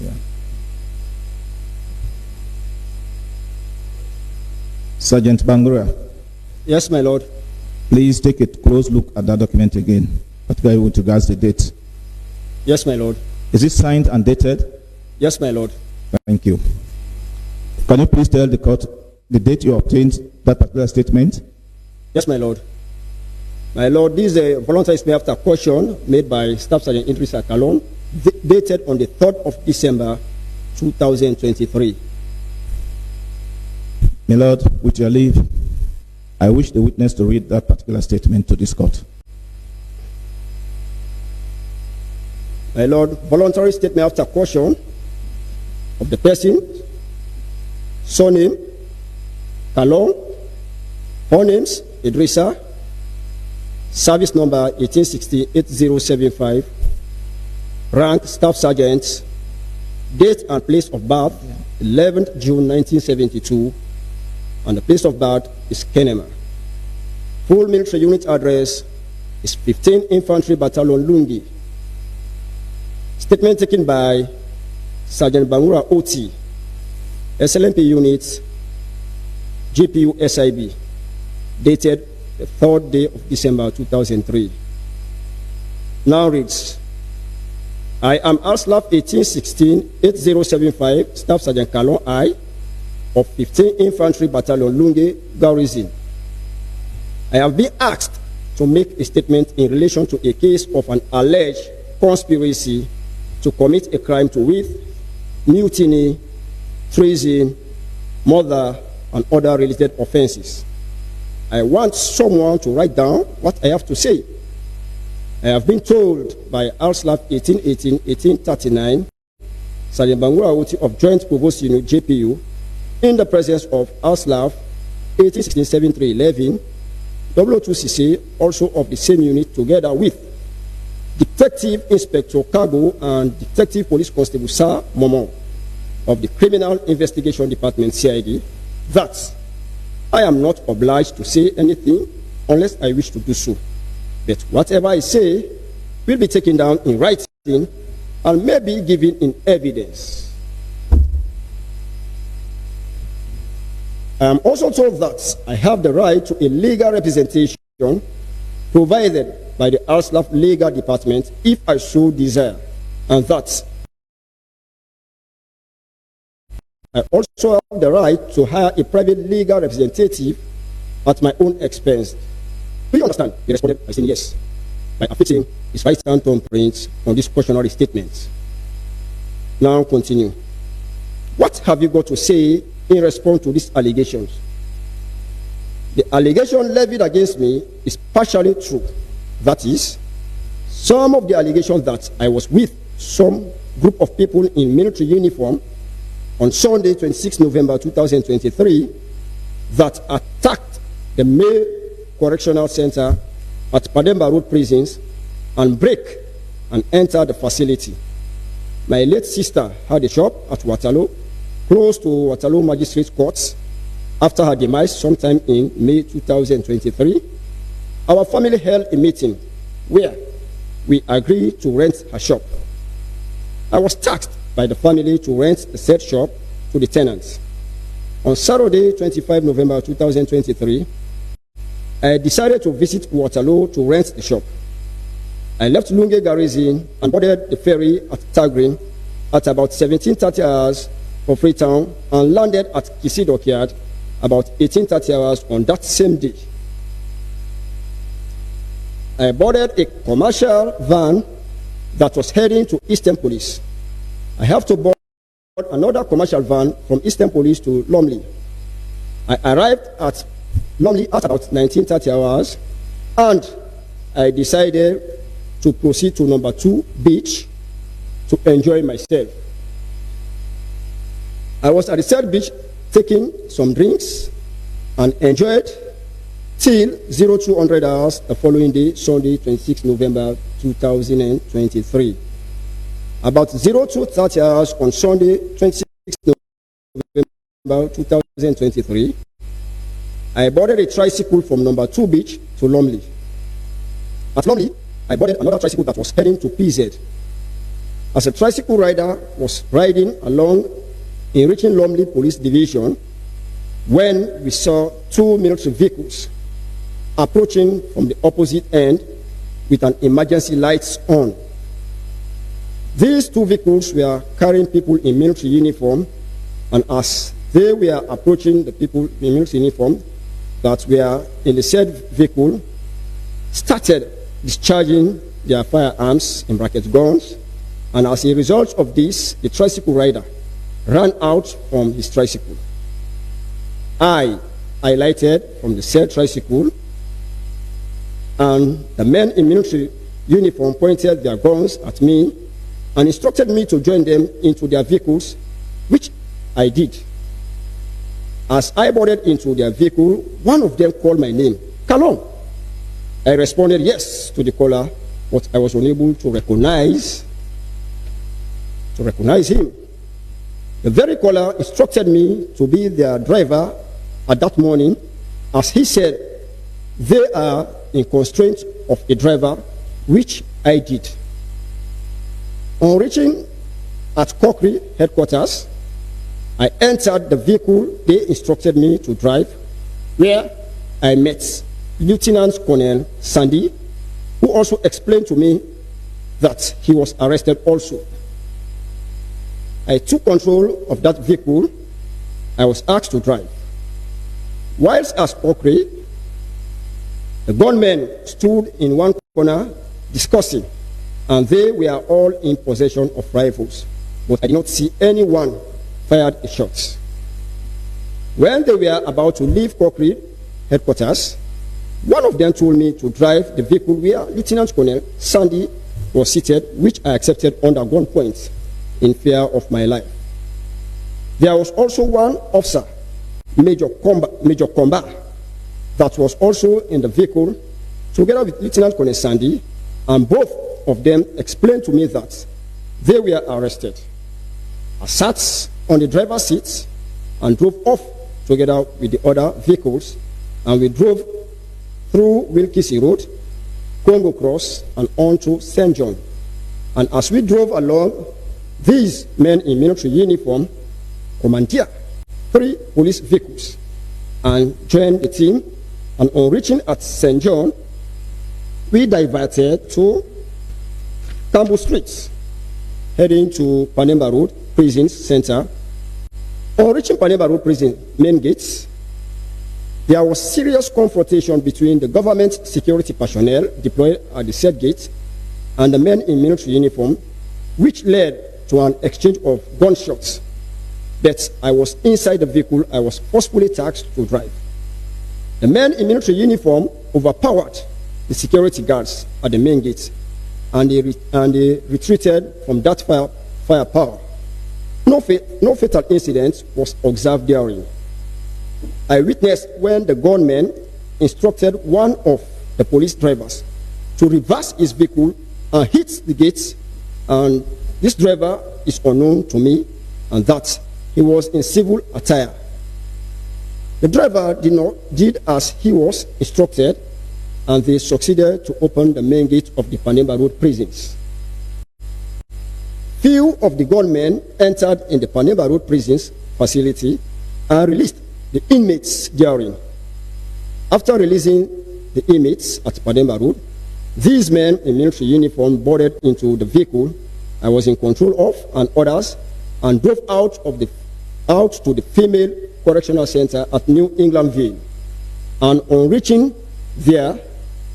Yeah. Sergeant Bangura, Yes, my lord. please take a close look at that document again, particularly with regards to the date. Yes, my lord. Is it signed and dated? Yes, my lord. Thank you. Can you please tell the court the date you obtained that particular statement? Yes, my lord. My lord, this is a voluntary statement after question made by Staff Sergeant Idris Akalon, dated on the 3rd of December, 2023. My lord, with your leave, I wish the witness to read that particular statement to this court. My lord, voluntary statement after question of the person, surname, Kalon, forenames, Idrissa, service number 1860-8075, rank Staff Sergeant, date and place of birth, 11th June 1972, and the place of birth is Kenema. Full military unit address is 15 Infantry Battalion Lungi. Statement taken by Sergeant Bangura OT, SLMP unit, GPU SIB, dated the 3rd day of December 2003. Now reads, I am ARSLAF 1816-8075, Staff Sergeant Kalon I, of 15 Infantry Battalion Lunge Garrison. I have been asked to make a statement in relation to a case of an alleged conspiracy to commit a crime to wit, mutiny, treason, murder, and other related offenses. I want someone to write down what I have to say. I have been told by ARSLAF 1818-1839, Sergeant Bangura Oti of Joint Provost Unit JPU, in the presence of ARSLAF 1816-7311, 002CC, also of the same unit, together with Detective Inspector Cargo and Detective Police Constable Sir Momo of the Criminal Investigation Department CID, that I am not obliged to say anything unless I wish to do so. But whatever I say will be taken down in writing and may be given in evidence. I am also told that I have the right to a legal representation provided by the ARSLAF Legal Department if I so desire, and that I also have the right to hire a private legal representative at my own expense. Do you understand? He responded by saying yes, by affixing his right hand thumbprint on this cautionary statement. Now continue. What have you got to say in response to these allegations? The allegation levied against me is partially true. That is, some of the allegations that I was with some group of people in military uniform on Sunday, 26 November 2023, that attacked the male correctional center at Pademba Road prisons and break and enter the facility. My late sister had a shop at Waterloo, close to Waterloo Magistrates Courts. After her demise sometime in May 2023, our family held a meeting where we agreed to rent her shop. I was tasked by the family to rent the said shop to the tenants. On Saturday, 25 November 2023, I decided to visit Waterloo to rent the shop. I left Lunge Garrison and boarded the ferry at Tagrin at about 17:30 hours for Freetown and landed at Kisi Dockyard about 18:30 hours on that same day. I boarded a commercial van that was heading to Eastern Police. I have to board another commercial van from Eastern Police to Lumley. I arrived at Lumley at about 19:30 hours, and I decided to proceed to number 2 beach to enjoy myself. I was at the said beach taking some drinks and enjoyed till 0200 hours the following day, Sunday, 26 November 2023. About 02:30 hours on Sunday, 26 November 2023, I boarded a tricycle from number 2 beach to Lumley. At Lumley, I boarded another tricycle that was heading to PZ. As a tricycle rider was riding along in reaching Lumley Police Division, when we saw 2 military vehicles approaching from the opposite end with an emergency lights on. These 2 vehicles were carrying people in military uniform, and as they were approaching the people in military uniform that were in the said vehicle, started discharging their firearms, in brackets guns, and as a result of this, the tricycle rider ran out from his tricycle. I alighted from the said tricycle, and the men in military uniform pointed their guns at me and instructed me to join them into their vehicles, which I did. As I boarded into their vehicle, one of them called my name, Kalon. I responded yes to the caller, but I was unable to recognize him. The very caller instructed me to be their driver at that morning, as he said they are in constraint of a driver, which I did. On reaching at Cockery headquarters, I entered the vehicle they instructed me to drive, where I met Lieutenant Colonel Sandy, who also explained to me that he was arrested also. I took control of that vehicle I was asked to drive. Whilst at Cockery, the gunmen stood in one corner discussing, and they were all in possession of rifles, but I did not see anyone fired a shot. When they were about to leave Cockery headquarters, one of them told me to drive the vehicle where Lieutenant Colonel Sandy was seated, which I accepted under gunpoint in fear of my life. There was also one officer, Major Comba, that was also in the vehicle together with Lieutenant Colonel Sandy, and both of them explained to me that they were arrested. I sat on the driver's seat and drove off together with the other vehicles, and we drove through Wilkisi Road, Congo Cross, and on to St. John. And as we drove along, these men in military uniform commandeered 3 police vehicles and joined the team, and on reaching at St. John, we diverted to Cambo Street, heading to Panemba Road Prison Center. On reaching Panemba Road Prison main gates, there was serious confrontation between the government security personnel deployed at the said gate and the men in military uniform, which led to an exchange of gunshots. But I was inside the vehicle I was forcefully tasked to drive. The men in military uniform overpowered the security guards at the main gate, and they retreated from that firepower. No fatal incident was observed therein. I witnessed when the gunmen instructed one of the police drivers to reverse his vehicle and hit the gates, and this driver is unknown to me and that he was in civil attire. The driver did as he was instructed, and they succeeded to open the main gate of the Panema Road prisons. Few of the gunmen entered in the Panema Road prisons facility and released the inmates therein. After releasing the inmates at Panema Road, these men in military uniform boarded into the vehicle I was in control of and others and drove out to the female correctional center at New England Vale. And on reaching there,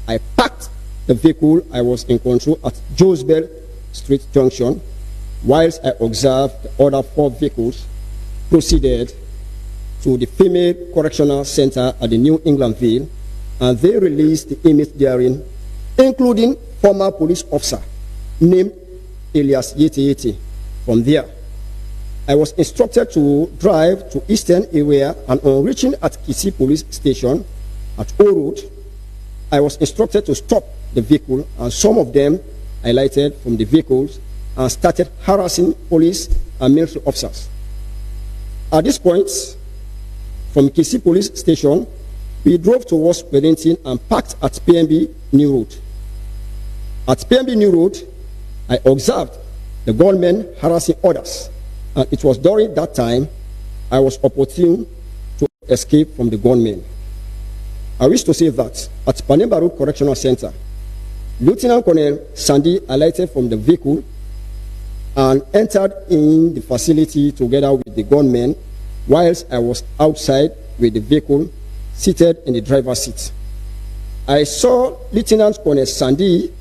I parked the vehicle I was in control at Josebel Street Junction, whilst I observed the other 4 vehicles proceeded to the female correctional center at the New England Vale, and they released the inmates therein, including former police officer named Elias Yeti. From there, I was instructed to drive to Eastern area, and on reaching at Kisi Police Station at O Road, I was instructed to stop the vehicle, and some of them alighted from the vehicles and started harassing police and military officers. At this point, from Kisi Police Station, we drove towards Wellington and parked at PNB New Road. At PNB New Road, I observed the gunmen harassing others, and it was during that time I was opportune to escape from the gunmen. I wish to say that at Panema Road Correctional Center, Lieutenant Colonel Sandy alighted from the vehicle and entered in the facility together with the gunmen, whilst I was outside with the vehicle seated in the driver's seat. I saw Lieutenant Colonel Sandy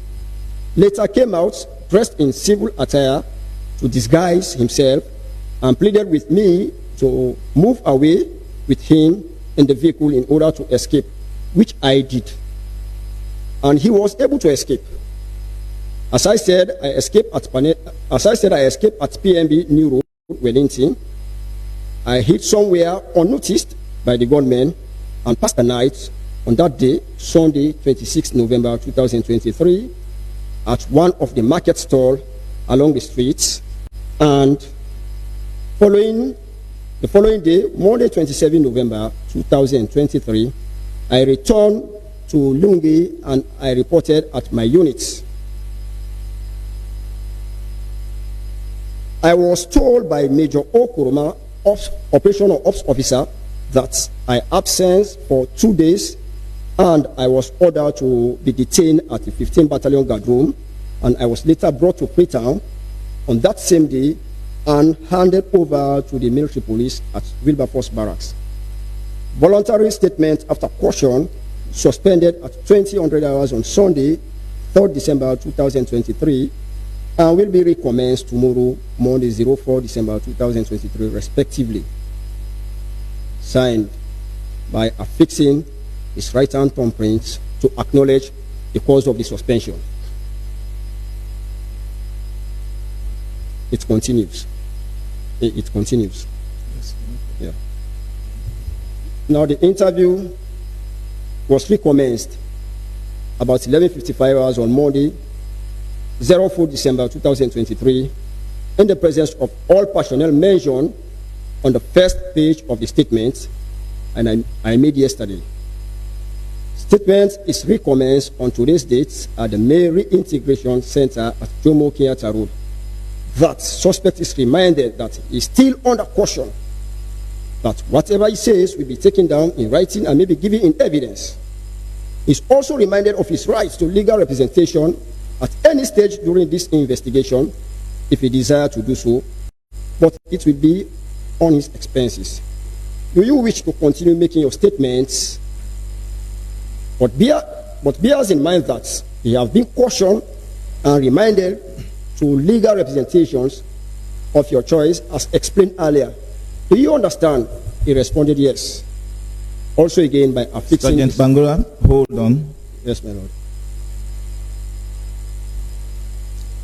later came out dressed in civil attire to disguise himself and pleaded with me to move away with him in the vehicle in order to escape, which I did. And he was able to escape. As I said, I escaped at PNB New Road, Wellington. I hid somewhere unnoticed by the gunmen and passed the night on that day, Sunday, 26 November 2023, at one of the market stalls along the streets. And the following day, Monday, 27 November 2023, I returned to Lungi and I reported at my units. I was told by Major Okuruma, Operational Ops Officer, that I absent for 2 days and I was ordered to be detained at the 15th Battalion Guard Room, and I was later brought to Freetown on that same day and handed over to the military police at Wilberforce Barracks. Voluntary statement after caution suspended at 2000 hours on Sunday, 3rd December 2023, and will be recommenced tomorrow, Monday, 04 December 2023, respectively. Signed by affixing his right-hand thumbprint to acknowledge the cause of the suspension. It continues. It continues. Yeah. Now the interview was recommenced about 11:55 hours on Monday, 04 December 2023, in the presence of all personnel mentioned on the first page of the statement, and I made yesterday. Statement is recommenced on today's date at the May Reintegration Center at Jomo Kenyatta Road. That suspect is reminded that he is still under caution, that whatever he says will be taken down in writing and may be given in evidence. He is also reminded of his rights to legal representation at any stage during this investigation if he desires to do so, but it will be on his expenses. Do you wish to continue making your statements? But bears in mind that you have been cautioned and reminded to legal representations of your choice as explained earlier. Do you understand? He responded yes. Also again by affixing... Sergeant Bangura, hold on. Yes, my lord.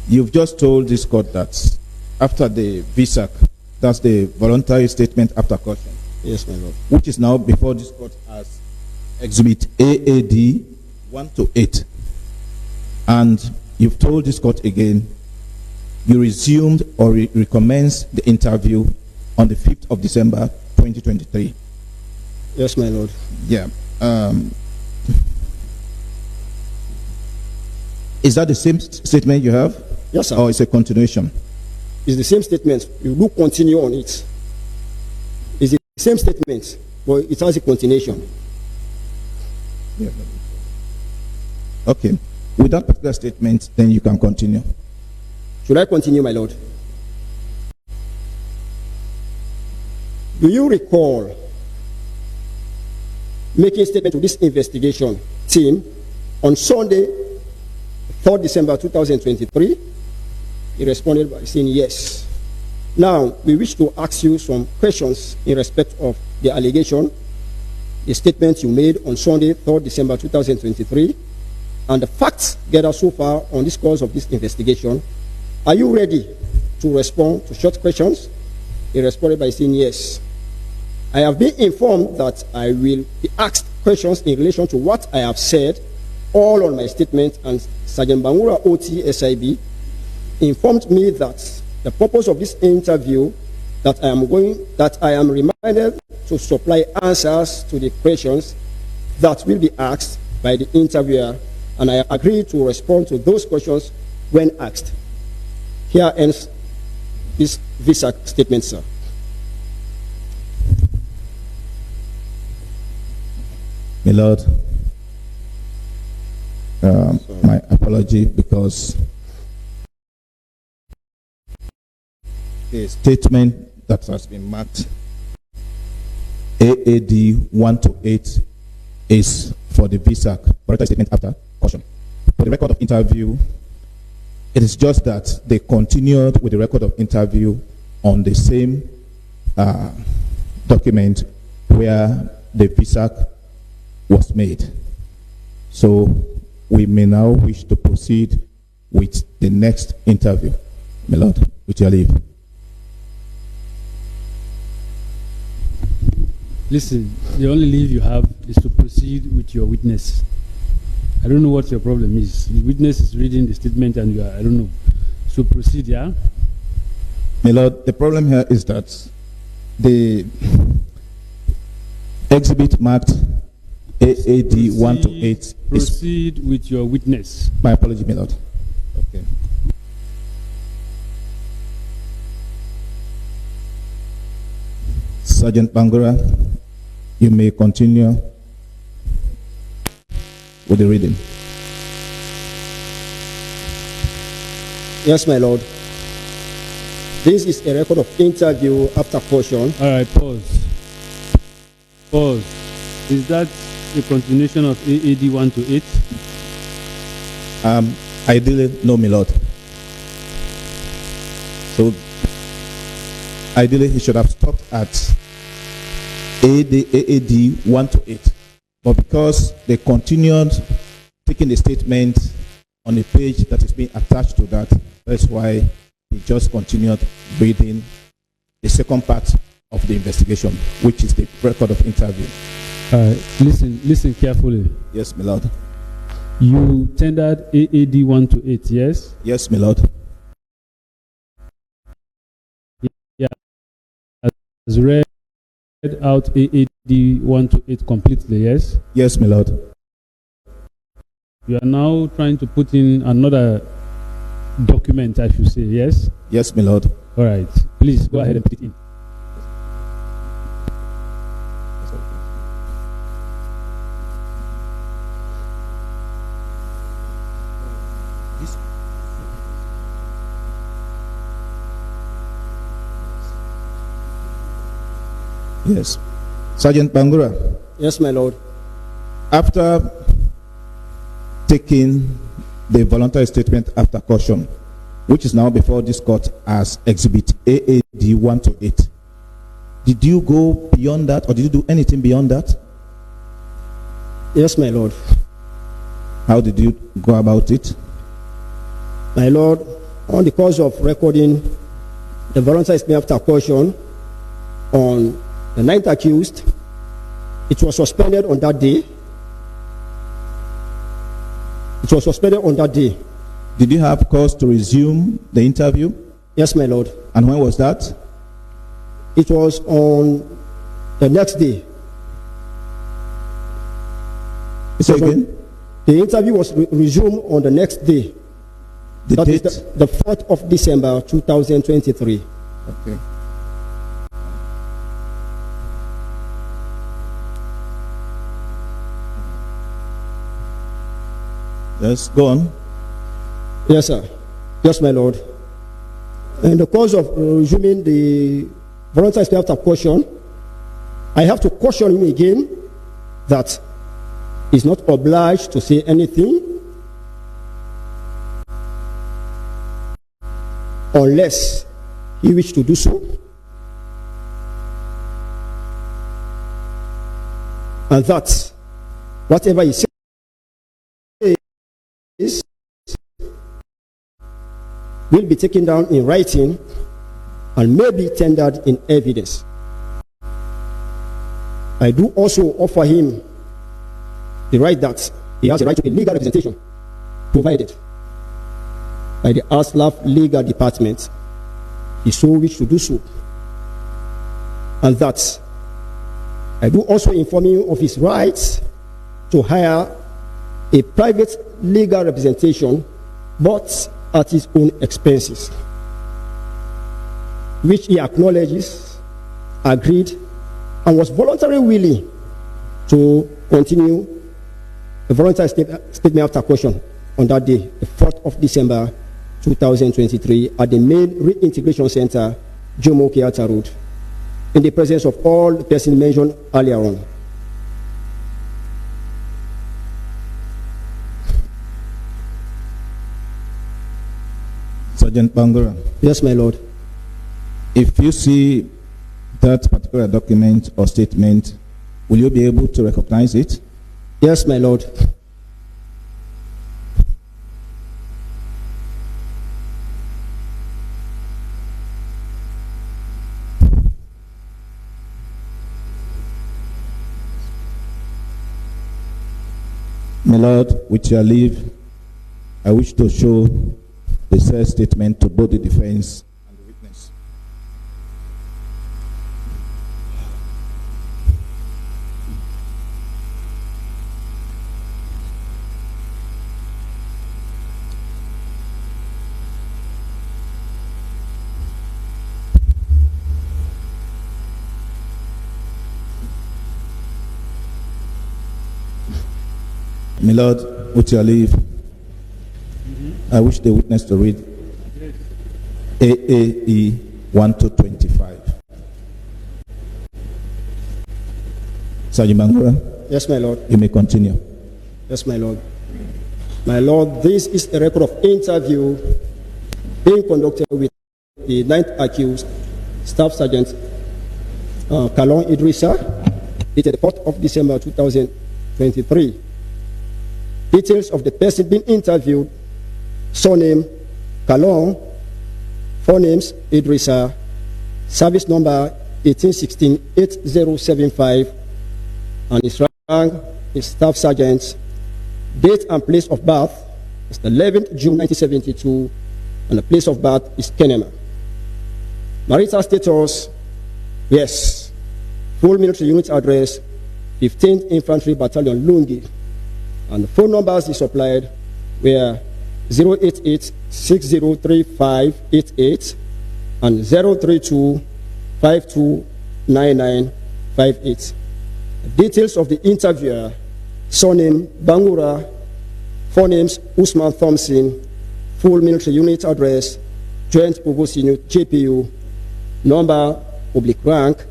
You've just told this court that after the VSAC, that's the voluntary statement after caution. Yes, my lord. Which is now before this court as Exhibit AAD 1 to 8. And you've told this court again you resumed or recommenced the interview on the 5th of December 2023. Yes, my lord. Yeah. Is that the same statement you have? Yes, sir. Or is it a continuation? It's the same statement. You do continue on it. It's the same statement, but it has a continuation. Yeah. Okay. With that particular statement, then you can continue. Should I continue, my lord? Do you recall making statement to this investigation team on Sunday, 3rd December 2023? He responded by saying yes. Now, we wish to ask you some questions in respect of the allegation, the statement you made on Sunday, 3rd December 2023, and the facts gathered so far on this course of this investigation. Are you ready to respond to short questions? He responded by saying yes. I have been informed that I will be asked questions in relation to what I have said, all on my statement, and Sergeant Bangura OT SIB informed me that the purpose of this interview that I am reminded to supply answers to the questions that will be asked by the interviewer, and I agree to respond to those questions when asked. Here ends this visa statement, sir. My Lord, my apology, because the statement that has been marked AAD 1 to 8 is for the visa correct statement after caution. For the record of interview, it is just that they continued with the record of interview on the same document where the visa was made. So we may now wish to proceed with the next interview. My Lord, with your leave. Listen, the only leave you have is to proceed with your witness. I don't know what your problem is. The witness is reading the statement and you are, I don't know. So proceed, yeah? My Lord, the problem here is that the exhibit marked AAD 1 to 8 proceed with your witness. My apology, my Lord. Okay. Sergeant Bangura, you may continue with the reading. Yes, my lord. This is a record of interview after caution. All right, pause. Pause. Is that the continuation of AAD 1 to 8? Ideally, no, my Lord. So, ideally, he should have stopped at AAD 1 to 8. But because they continued taking the statement on a page that is being attached to that, that's why he just continued reading the second part of the investigation, which is the record of interview. Listen carefully. Yes, my Lord. You tendered AAD 1 to 8, yes? Yes, my Lord. Yeah. As read out AAD 1 to 8 completely, yes? Yes, my Lord. You are now trying to put in another document, I should say, yes? Yes, my Lord. All right. Please go ahead and put it in. Yes. Sergeant Bangura. Yes, my lord. After taking the voluntary statement after caution, which is now before this court as Exhibit AAD 1 to 8, did you go beyond that, or did you do anything beyond that? Yes, my lord. How did you go about it? My lord, on the course of recording the voluntary statement after caution on the ninth accused, it was suspended on that day. It was suspended on that day. Did you have cause to resume the interview? Yes, my lord. And when was that? It was on the next day. Say again? The interview was resumed on the next day. The That is date? the 4th of December 2023. Okay. Yes, go on. Yes, sir. Yes, my lord. In the course of resuming the voluntary statement after caution, I have to caution him again that he's not obliged to say anything unless he wishes to do so. And that whatever he says will be taken down in writing and may be tendered in evidence. I do also offer him the right that he has a right to a legal representation provided by the ASLAF legal department. He so wish to do so. And that I do also inform him of his rights to hire a private legal representation, but at his own expenses, which he acknowledges, agreed, and was voluntarily willing to continue the voluntary statement after caution on that day, the 4th of December 2023, at the main reintegration center, Jomo Kenyatta Road, in the presence of all the persons mentioned earlier on. Sergeant Bangura. Yes, my lord. If you see that particular document or statement, will you be able to recognize it? Yes, my lord. My Lord, with your leave, I wish to show the said statement to both the defense and the witness. My Lord, with your leave, I wish the witness to read AAE 1 to 25. Sergeant Bangura, Yes, my lord. you may continue. Yes, my lord. My lord, this is a record of interview being conducted with the 9th accused, Staff Sergeant Kalon Idrissa, dated the 4th of December 2023. Details of the person being interviewed: surname Kalon, forenames Idrissa, service number 1816-8075, and his rank is Staff Sergeant. Date and place of birth is the 11th June 1972, and the place of birth is Kenema. Marital status: yes. Full military unit address: 15th Infantry Battalion, Lungi. And the phone numbers he supplied were 088-603588 and 032-529958. Details of the interviewer: surname Bangura, forenames Usman Thompson, full military unit address, Joint Provost Unit, JPU, number, public rank,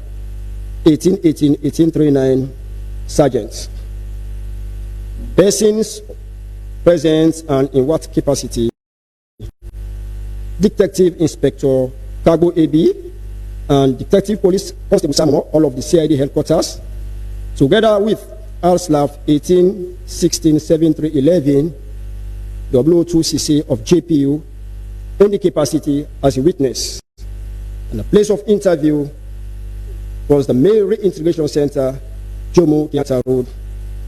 1818-1839, Sergeant. Persons present and in what capacity: Detective Inspector Cargo AB and Detective Police Constable Samuel, all of the CID headquarters, together with RSLAF 1816-7311, 002cc of JPU, in the capacity as a witness. And the place of interview was the main reintegration center, Jomo Kenyatta Road,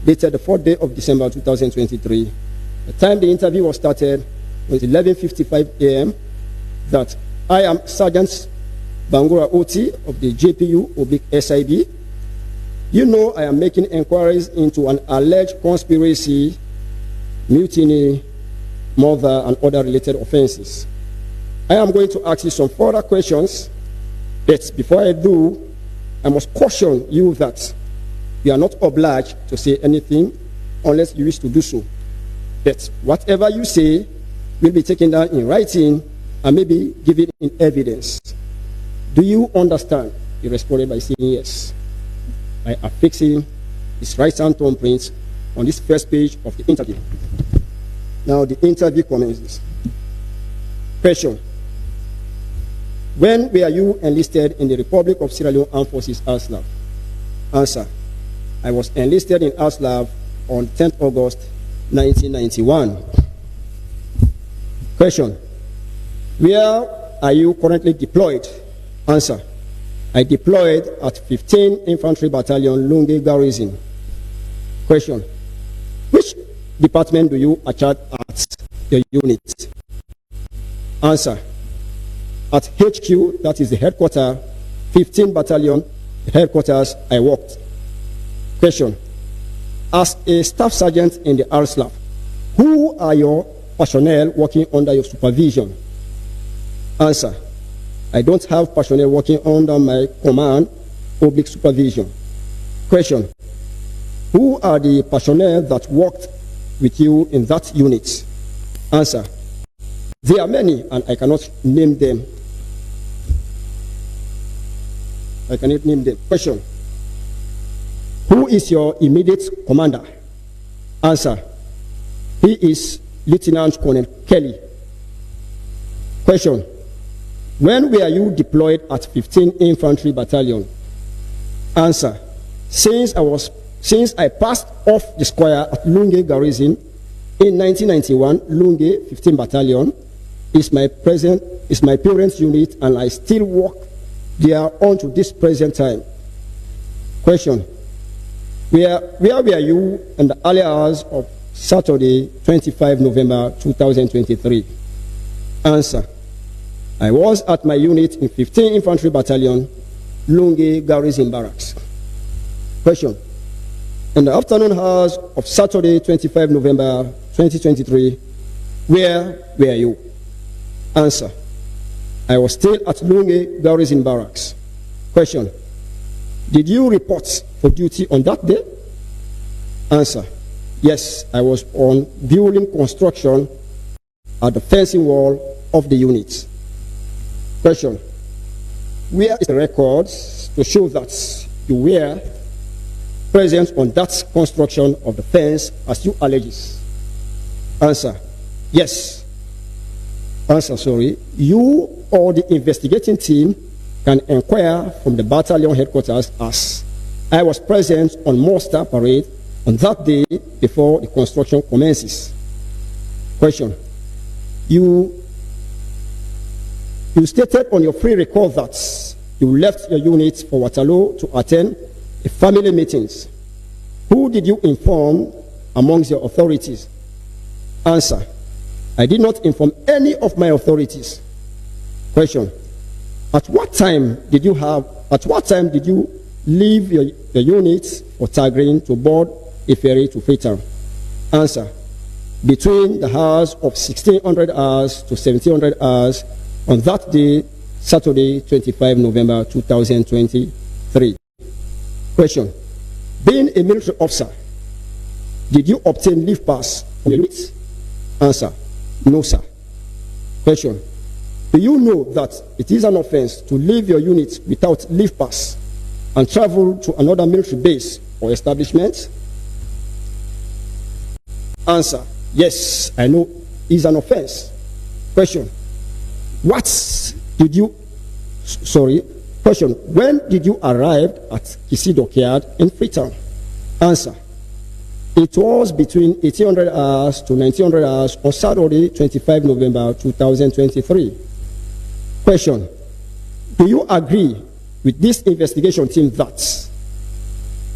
dated the 4th day of December 2023. The time the interview was started was 11:55 a.m. that I am Sergeant Bangura OT of the JPU/SIB. You know I am making inquiries into an alleged conspiracy, mutiny, murder, and other related offenses. I am going to ask you some further questions, but before I do, I must caution you that you are not obliged to say anything unless you wish to do so. But whatever you say will be taken down in writing and maybe given in evidence. Do you understand? He responded by saying yes, by affixing his right hand thumbprint on this first page of the interview. Now the interview commences. Question: when were you enlisted in the Republic of Sierra Leone Armed Forces, ASLAF? Answer: I was enlisted in ASLAF on 10th August 1991. Question: where are you currently deployed? Answer: I deployed at 15 Infantry Battalion, Lunge Garrison. Question: which department do you attach at your unit? Answer: at HQ, that is the headquarters, 15 Battalion, headquarters, I worked. Question: as a staff sergeant in the ASLAF, who are your personnel working under your supervision? Answer: I don't have personnel working under my command, public supervision. Question: who are the personnel that worked with you in that unit? Answer: there are many and I cannot name them. I cannot name them. Question: who is your immediate commander? Answer: he is Lieutenant Colonel Kelly. Question: when were you deployed at 15 Infantry Battalion? Answer: since I passed off the square at Lunge Garrison in 1991, Lunge 15 Battalion is my parent unit, and I still work there on to this present time. Question: where were you in the early hours of Saturday, 25 November 2023? Answer: I was at my unit in 15 Infantry Battalion, Lunge Garrison Barracks. Question: in the afternoon hours of Saturday, 25 November 2023, where were you? Answer: I was still at Leone Garrison Barracks. Question: did you report for duty on that day? Answer: yes, I was on building construction at the fencing wall of the unit. Question: where is the records to show that you were present on that construction of the fence as you allege? Answer: yes. Answer: sorry. You or the investigating team can inquire from the battalion headquarters, as I was present on muster parade on that day before the construction commences. Question: you stated on your free record that you left your unit for Waterloo to attend a family meetings. Who did you inform amongst your authorities? Answer: I did not inform any of my authorities. Question: at what time did you leave your unit for Tagreen to board a ferry to Freetown? Answer: between the hours of 1600 hours to 1700 hours on that day, Saturday, 25 November 2023. Question: being a military officer, did you obtain leave pass from your unit? Answer: no, sir. Question: do you know that it is an offense to leave your unit without leave pass and travel to another military base or establishment? Answer: yes, I know it is an offense. Question: Question: when did you arrive at Kisi Dockyard in Freetown? Answer: it was between 1800 hours to 1900 hours on Saturday, 25 November 2023. Question: do you agree with this investigation team that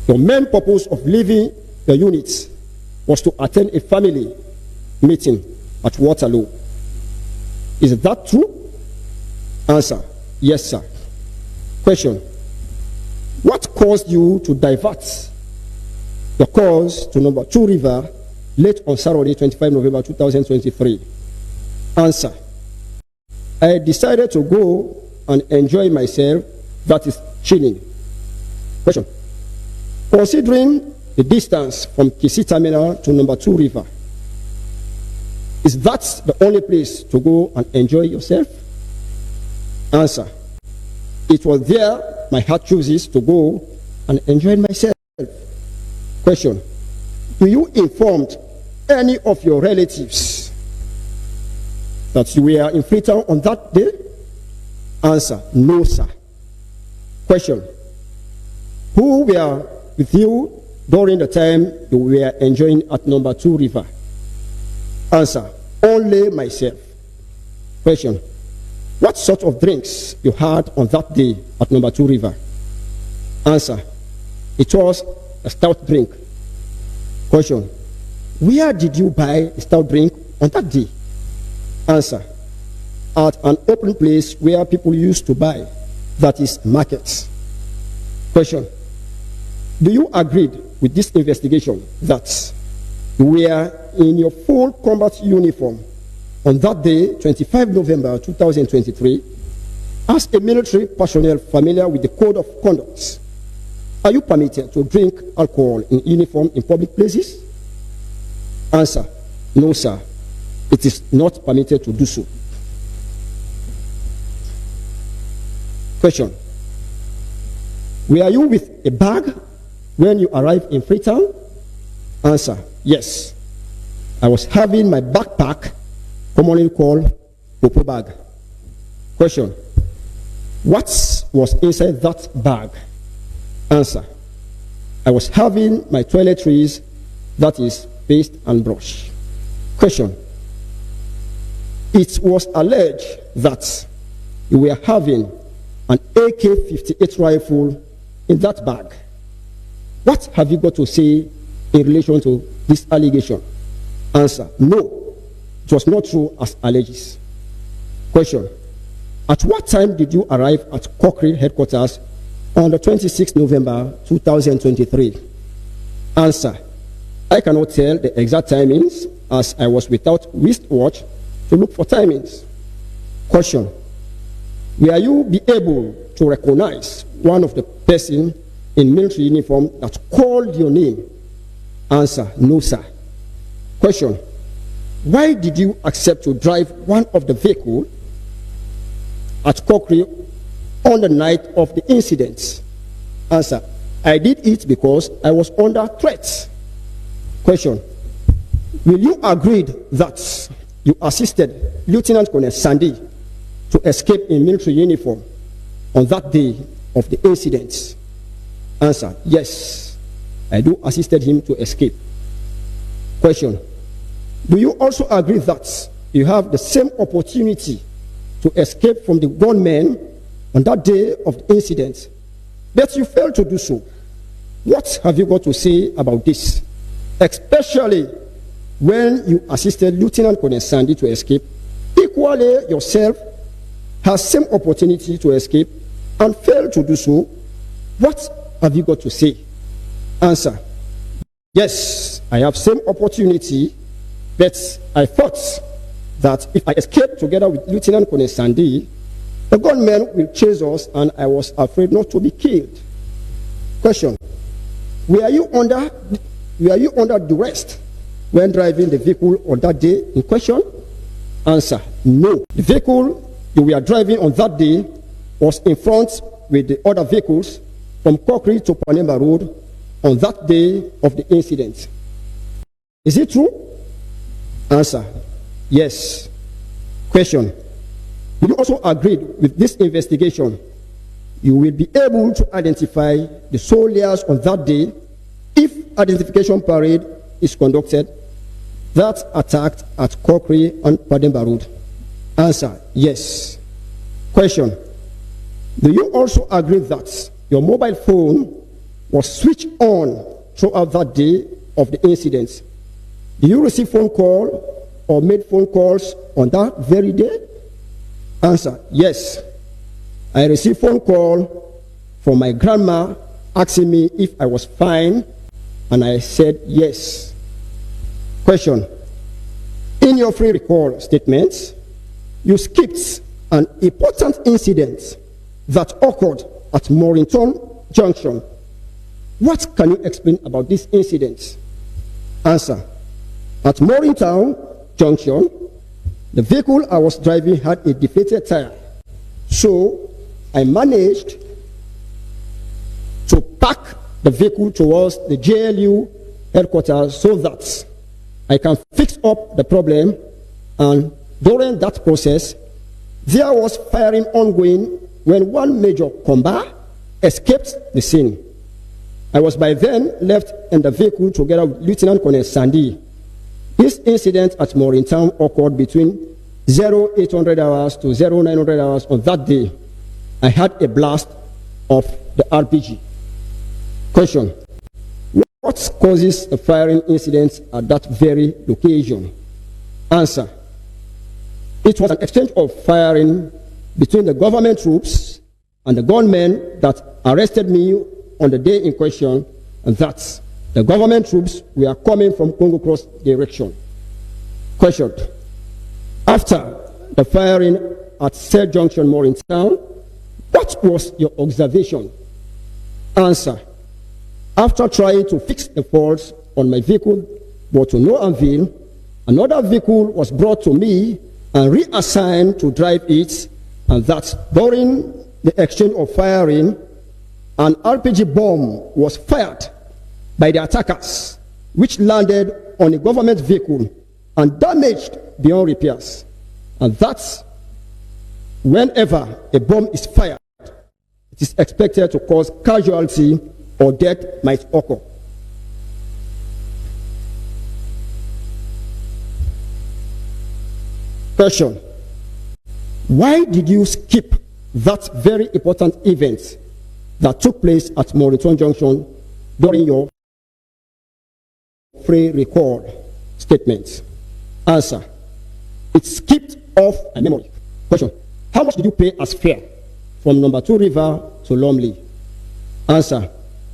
your main purpose of leaving the unit was to attend a family meeting at Waterloo? Is that true? Answer, yes, sir. Question, what caused you to divert your course to number 2 river late on Saturday, 25 November 2023? Answer, I decided to go and enjoy myself, that is chilling. Question, considering the distance from Kisii Terminal to number 2 river, is that the only place to go and enjoy yourself? Answer, it was there my heart chooses to go and enjoy myself. Question, do you inform any of your relatives that you were in Freetown on that day? Answer, no, sir. Question, who were with you during the time you were enjoying at number 2 river? Answer, only myself. Question, what sort of drinks you had on that day at number 2 river? Answer, it was a stout drink. Question, where did you buy a stout drink on that day? Answer, at an open place where people used to buy, that is markets. Question, do you agree with this investigation that you were in your full combat uniform on that day, 25 November 2023, as a military personnel familiar with the code of conduct? Are you permitted to drink alcohol in uniform in public places? Answer, no, sir. It is not permitted to do so. Question, were you with a bag when you arrived in Freetown? Answer, yes. I was having my backpack, commonly called Popo bag. Question, what was inside that bag? Answer, I was having my toiletries, that is paste and brush. Question, it was alleged that you were having an AK-58 rifle in that bag. What have you got to say in relation to this allegation? Answer, no, it was not true as alleged. Question, at what time did you arrive at Cochrane headquarters on the 26th November 2023? Answer, I cannot tell the exact timings as I was without wristwatch to look for timings. Question, will you be able to recognize one of the person in military uniform that called your name? Answer, no, sir. Question, why did you accept to drive one of the vehicle at Cochrane on the night of the incident? Answer, I did it because I was under threat. Question, will you agree that you assisted Lieutenant Colonel Sandy to escape in military uniform on that day of the incident? Answer, yes, I do assisted him to escape. Question, do you also agree that you have the same opportunity to escape from the gunmen on that day of the incident, but you failed to do so? What have you got to say about this? Especially when you assisted Lieutenant Colonel Sandy to escape, equally yourself has same opportunity to escape and failed to do so. What have you got to say? Answer, yes, I have same opportunity, but I thought that if I escape together with Lieutenant Colonel Sandy, the gunmen will chase us and I was afraid not to be killed. Question, were you under duress when driving the vehicle on that day in question? Answer, no. The vehicle you were driving on that day was in front with the other vehicles from Cochrane to Panema Road on that day of the incident. Is it true? Answer, yes. Question, do you also agree with this investigation? You will be able to identify the soldiers on that day if identification parade is conducted that attacked at Cochrane and Pademba Road? Answer, yes. Question, do you also agree that your mobile phone was switched on throughout that day of the incident? Do you receive phone call or made phone calls on that very day? Answer, yes. I received phone call from my grandma asking me if I was fine, and I said yes. Question. In your free recall statements, you skipped an important incident that occurred at Morrington Junction. What can you explain about this incident? Answer. At Morrington Junction, the vehicle I was driving had a deflated tire. So I managed to park the vehicle towards the JLU headquarters so that I can fix up the problem, and during that process, there was firing ongoing when one Major Komba escaped the scene. I was by then left in the vehicle together with Lieutenant Colonel Sandy. This incident at Morrington occurred between 0800 hours to 0900 hours on that day. I had a blast of the RPG. Question. What causes the firing incident at that very location? Answer. It was an exchange of firing between the government troops and the gunmen that arrested me on the day in question, and that the government troops were coming from Congo Cross direction. Question. After the firing at said junction, Morrington, what was your observation? Answer. After trying to fix the faults on my vehicle, but to no avail, another vehicle was brought to me and reassigned to drive it, and that during the exchange of firing, an RPG bomb was fired by the attackers, which landed on a government vehicle and damaged beyond repairs. And that's whenever a bomb is fired, it is expected to cause casualty or death might occur. Question. Why did you skip that very important event that took place at Morrington Junction during your free recall statement? Answer. It skipped off my memory. Question. How much did you pay as fare from number 2 River to Lumley? Answer.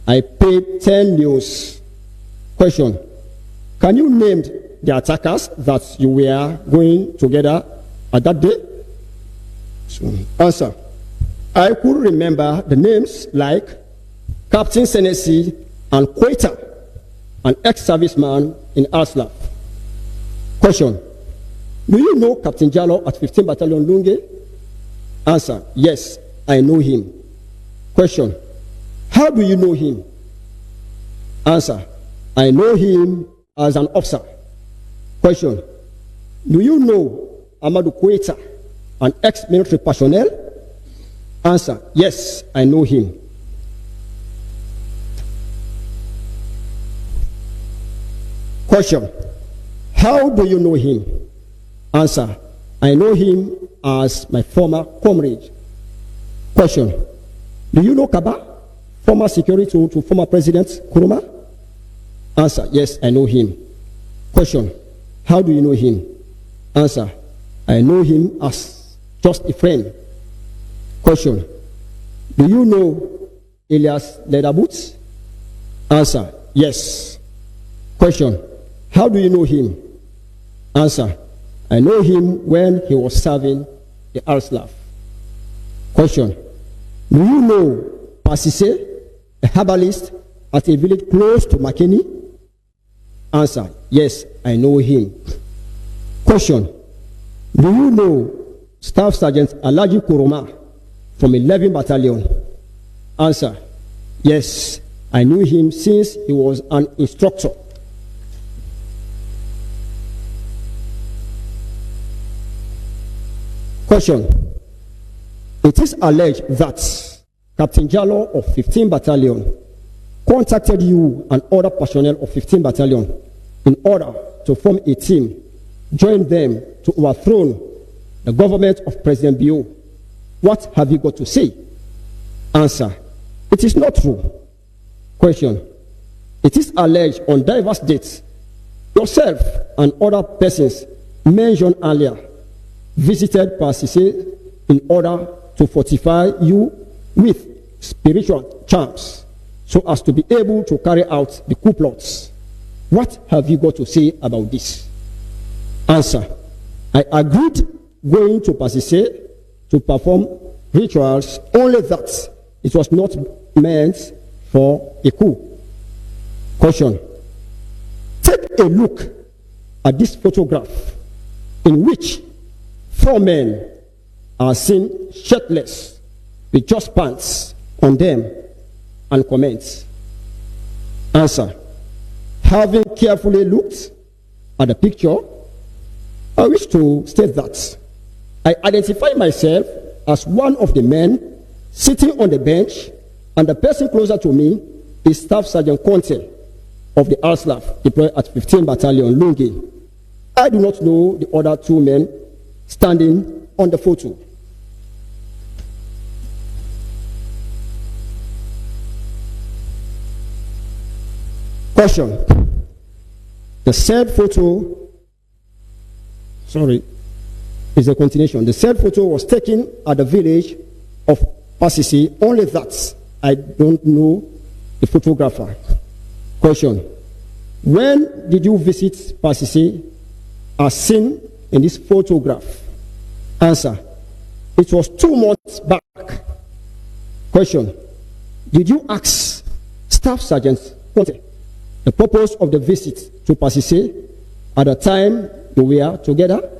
I paid 10 news. Question. Can you name the attackers that you were going together at that day? Answer. I could remember the names like Captain Senesi and Quater, an ex-serviceman in Aslav. Question. Do you know Captain Jallo at 15 Battalion Lunge? Answer. Yes, I know him. Question. How do you know him? Answer. I know him as an officer. Question. Do you know Amadou Quater, an ex-military personnel? Answer. Yes, I know him. Question. How do you know him? Answer. I know him as my former comrade. Question. Do you know Kaba, former secretary to former President Nkrumah? Answer. Yes, I know him. Question. How do you know him? Answer. I know him as just a friend. Question. Do you know Elias Leatherboots? Answer. Yes. Question. How do you know him? Answer. I know him when he was serving the Arslav. Question. Do you know Pasise, a herbalist at a village close to Makeni? Answer. Yes, I know him. Question. Do you know Staff Sergeant Alaji Kuroma from 11 Battalion? Answer. Yes, I knew him since he was an instructor. Question. It is alleged that Captain Jallo of 15 Battalion contacted you and other personnel of 15 Battalion in order to form a team, join them to overthrow the government of President Bio. What have you got to say? Answer. It is not true. Question. It is alleged on diverse dates, yourself and other persons mentioned earlier visited Pasise in order to fortify you with spiritual charms so as to be able to carry out the coup plots. What have you got to say about this? Answer. I agreed going to Pasise to perform rituals, only that it was not meant for a coup. Question. Take a look at this photograph in which 4 men are seen shirtless with just pants on them and comment. Answer. Having carefully looked at the picture, I wish to state that I identify myself as one of the men sitting on the bench, and the person closer to me is Staff Sergeant Conte of the RSLAF deployed at 15 Battalion, Lungi. I do not know the other 2 men standing on the photo. Question. The said photo, is a continuation. The said photo was taken at the village of Pasisi, only that I don't know the photographer. Question. When did you visit Pasisi as seen in this photograph? Answer. It was 2 months back. Question. Did you ask Staff Sergeant Conte the purpose of the visit to Pasise at the time you were together?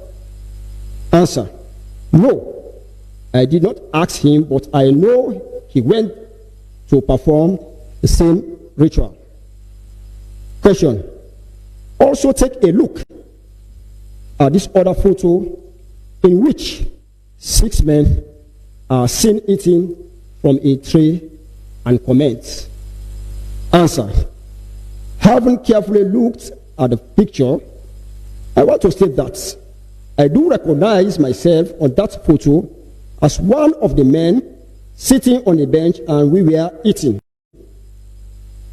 Answer. No, I did not ask him, but I know he went to perform the same ritual. Question. Also take a look at this other photo in which 6 men are seen eating from a tray and comment. Answer. Having carefully looked at the picture, I want to state that I do recognize myself on that photo as one of the men sitting on the bench and we were eating.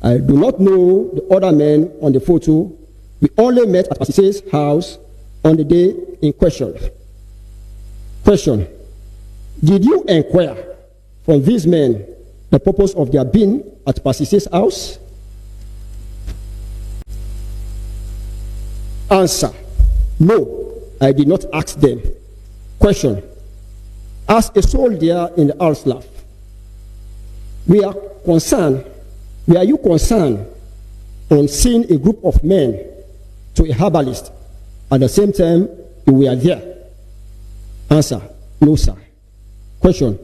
I do not know the other men on the photo. We only met at Pasise's house on the day in question. Question. Did you inquire from these men the purpose of their being at Pasise's house? Answer. No, I did not ask them. Question. As a soldier in the RSLAF, were you concerned on seeing a group of men to a herbalist at the same time you were there? Answer. No, sir. Question.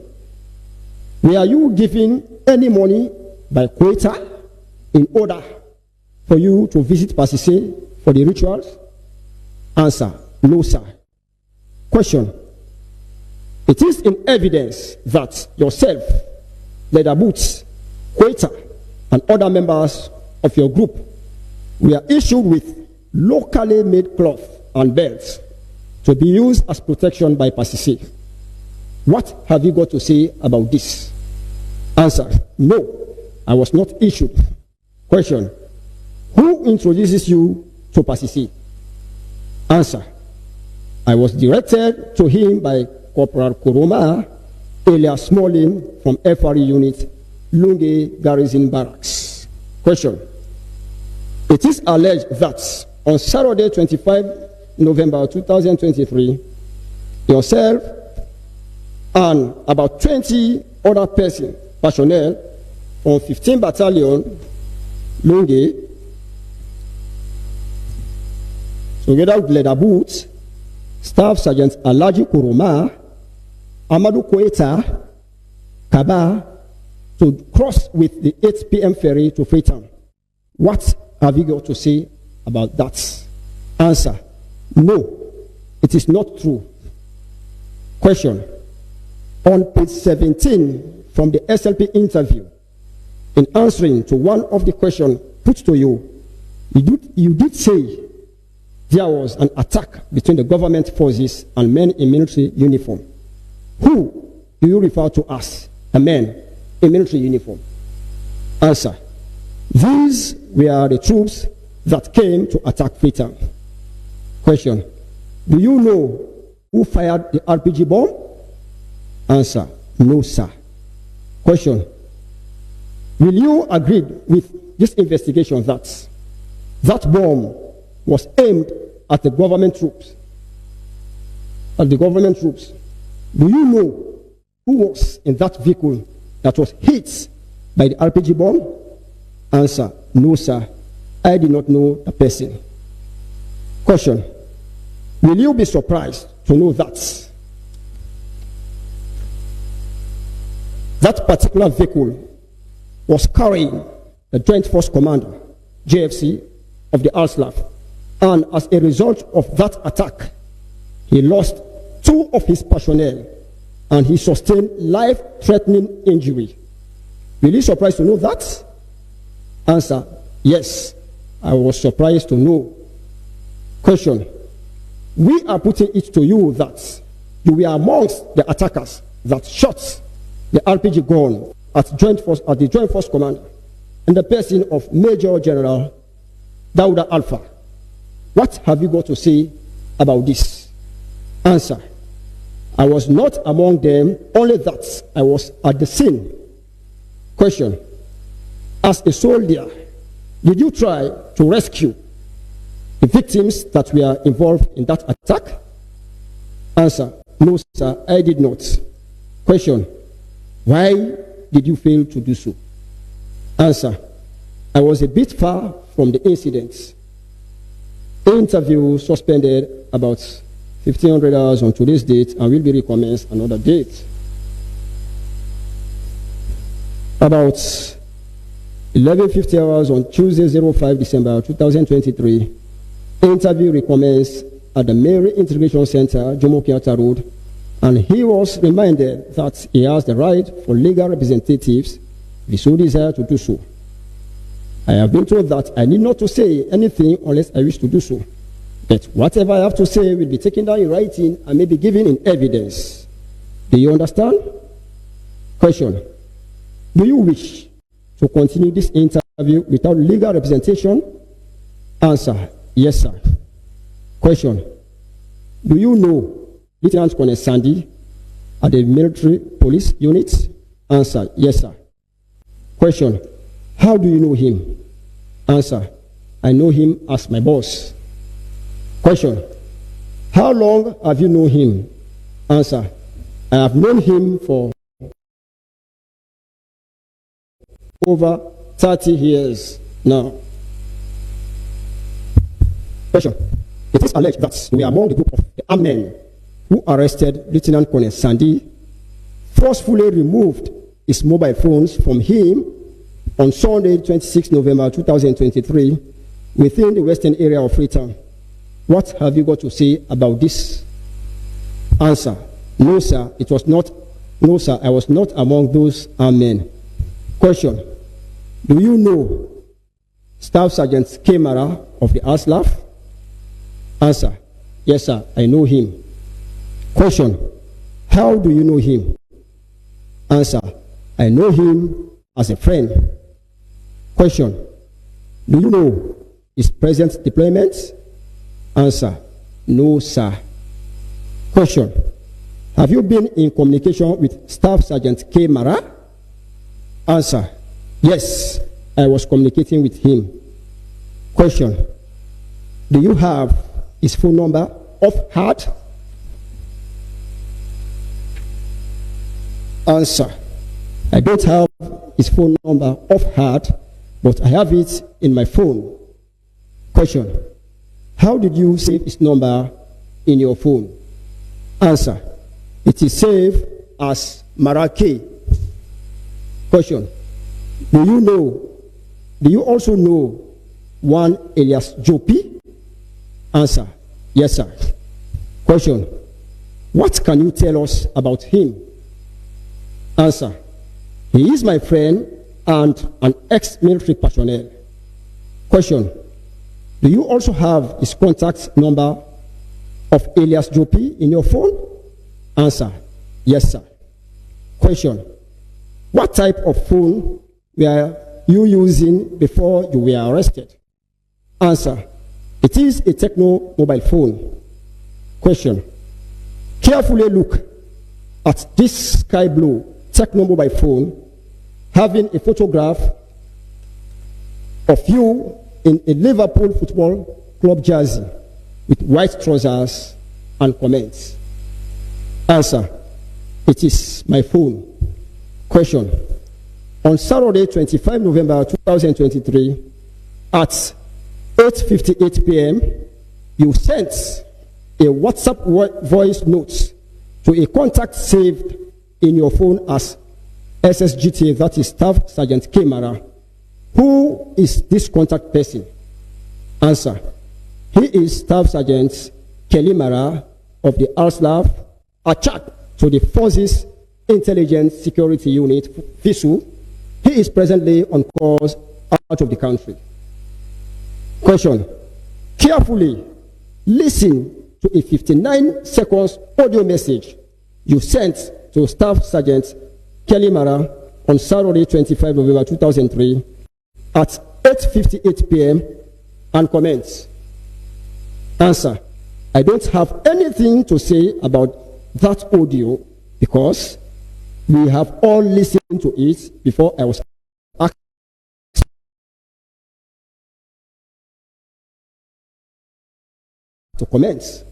Were you given any money by quota in order for you to visit Pasise for the rituals? Answer. No, sir. Question. It is in evidence that yourself, Leather Boots, Quater, and other members of your group were issued with locally made cloth and belts to be used as protection by Pasise. What have you got to say about this? Answer. No, I was not issued. Question. Who introduces you to Pasise? Answer. I was directed to him by Corporal Kuroma, alias Smalling, from FRE unit, Lungi Garrison Barracks. Question. It is alleged that on Saturday, 25 November 2023, yourself and about 20 other personnel from 15 Battalion, Lungi, together with Leather Boots, Staff Sergeant Alaji Kuroma, Amadou Koeta, Kaba, to cross with the 8 p.m. ferry to Freetown. What have you got to say about that? Answer. No, it is not true. Question. On page 17 from the SLP interview, in answering to one of the questions put to you, you did say there was an attack between the government forces and men in military uniform. Who do you refer to as the men in military uniform? Answer. These were the troops that came to attack Freetown. Question. Do you know who fired the RPG bomb? Answer, no, sir. Question, will you agree with this investigation that that bomb was aimed at the government troops? At the government troops. Do you know who was in that vehicle that was hit by the RPG bomb? Answer, no, sir. I did not know the person. Question, will you be surprised to know that that particular vehicle was carrying the Joint Force Commander, JFC, of the RSLAF, and as a result of that attack, he lost 2 of his personnel and he sustained life-threatening injury? Will you be surprised to know that? Answer, yes, I was surprised to know. Question, we are putting it to you that you were amongst the attackers that shot the RPG gun at the Joint Force Commander in the person of Major General Dauda Alpha. What have you got to say about this? Answer, I was not among them, only that I was at the scene. Question, as a soldier, did you try to rescue the victims that were involved in that attack? Answer, no, sir, I did not. Question, why did you fail to do so? Answer, I was a bit far from the incident. Interview suspended about 1,500 hours on today's date and will be recommenced another date. About 11:50 hours on Tuesday, 05 December 2023, interview recommenced at the Mary Integration Center, Jomo Kenyatta Road, and he was reminded that he has the right for legal representatives if he so desire to do so. I have been told that I need not to say anything unless I wish to do so. But whatever I have to say will be taken down in writing and may be given in evidence. Do you understand? Question, do you wish to continue this interview without legal representation? Answer, yes, sir. Question, do you know Lieutenant Colonel Sandy at the military police unit? Answer, yes, sir. Question, how do you know him? Answer, I know him as my boss. Question, how long have you known him? Answer, I have known him for over 30 years now. Question, it is alleged that we are among the group of the armed men who arrested Lieutenant Colonel Sandy, forcefully removed his mobile phones from him on Sunday, 26 November 2023, within the western area of Freetown. What have you got to say about this? Answer, no, sir, it was not. No, sir, I was not among those armed men. Question, do you know Staff Sergeant Kemara of the RSLAF? Answer, yes, sir, I know him. Question, how do you know him? Answer, I know him as a friend. Question, do you know his present deployment? Answer, no, sir. Question, have you been in communication with Staff Sergeant Kemara? Answer, yes, I was communicating with him. Question, do you have his phone number off heart? Answer, I don't have his phone number off heart, but I have it in my phone. Question, how did you save his number in your phone? Answer, it is saved as Marake. Question, do you also know one Elias Jopi? Answer, yes, sir. Question, what can you tell us about him? Answer, he is my friend and an ex-military personnel. Question, do you also have his contact number of Elias Jopi in your phone? Answer, yes, sir. Question, what type of phone were you using before you were arrested? Answer, it is a Techno mobile phone. Question, carefully look at this sky blue Techno mobile phone, having a photograph of you in a Liverpool Football Club jersey with white trousers and comments? Answer: it is my phone. Question: on Saturday, 25 November 2023, at 8:58 p.m., you sent a WhatsApp voice note to a contact saved in your phone as SSGT, that is Staff Sergeant Kemara. Who is this contact person? Answer: he is Staff Sergeant Kelimara of the RSLAF, attached to the Forces Intelligence Security Unit, FISU. He is presently on course out of the country. Question: carefully listen to a 59 seconds audio message you sent to Staff Sergeant Kelimara on Saturday, 25 November 2003 at 8:58 p.m. and comments. Answer: I don't have anything to say about that audio because we have all listened to it before I was asked to comment.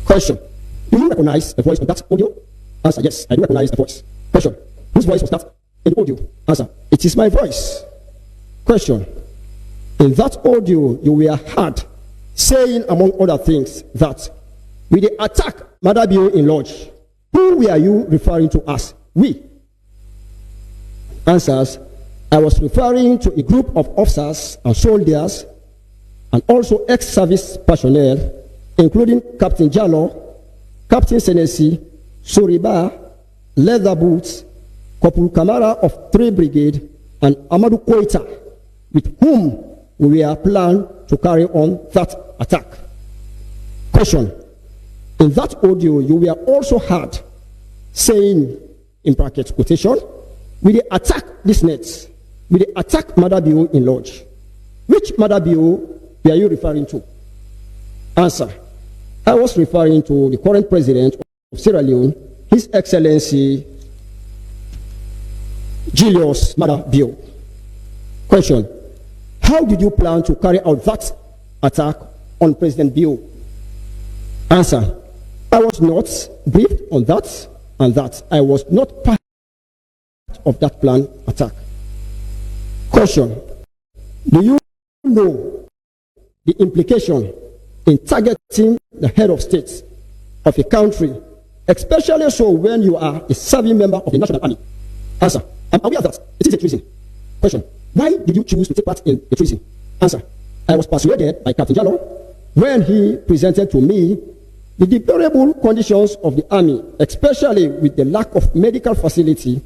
Question: do you recognize the voice of that audio? Answer: yes, I do recognize the voice. Question: whose voice was that in the audio? Answer: it is my voice. Question: in that audio you were heard saying, among other things, that with the attack Madabio in Lodge, who were you referring to as we? Answers: I was referring to a group of officers and soldiers and also ex-service personnel, including Captain Jallo, Captain Senesi, Suriba, Leather Boots, Corporal Kamara of 3 Brigade, and Amadou Koita, with whom we are planned to carry on that attack. Question: in that audio, you were also heard saying, in brackets quotation, "We dey attack this net. We dey attack Madabio in Lodge." Which Madabio were you referring to? Answer: I was referring to the current president of Sierra Leone, His Excellency Julius Madabio. Question: how did you plan to carry out that attack on President Bio? Answer: I was not briefed on that and that. I was not part of that planned attack. Question: do you know the implication in targeting the head of state of a country, especially so when you are a serving member of the National Army? Answer: I'm aware of that. It is a treason. Question: why did you choose to take part in the treason? Answer: I was persuaded by Captain Jallo when he presented to me the deplorable conditions of the army, especially with the lack of medical facility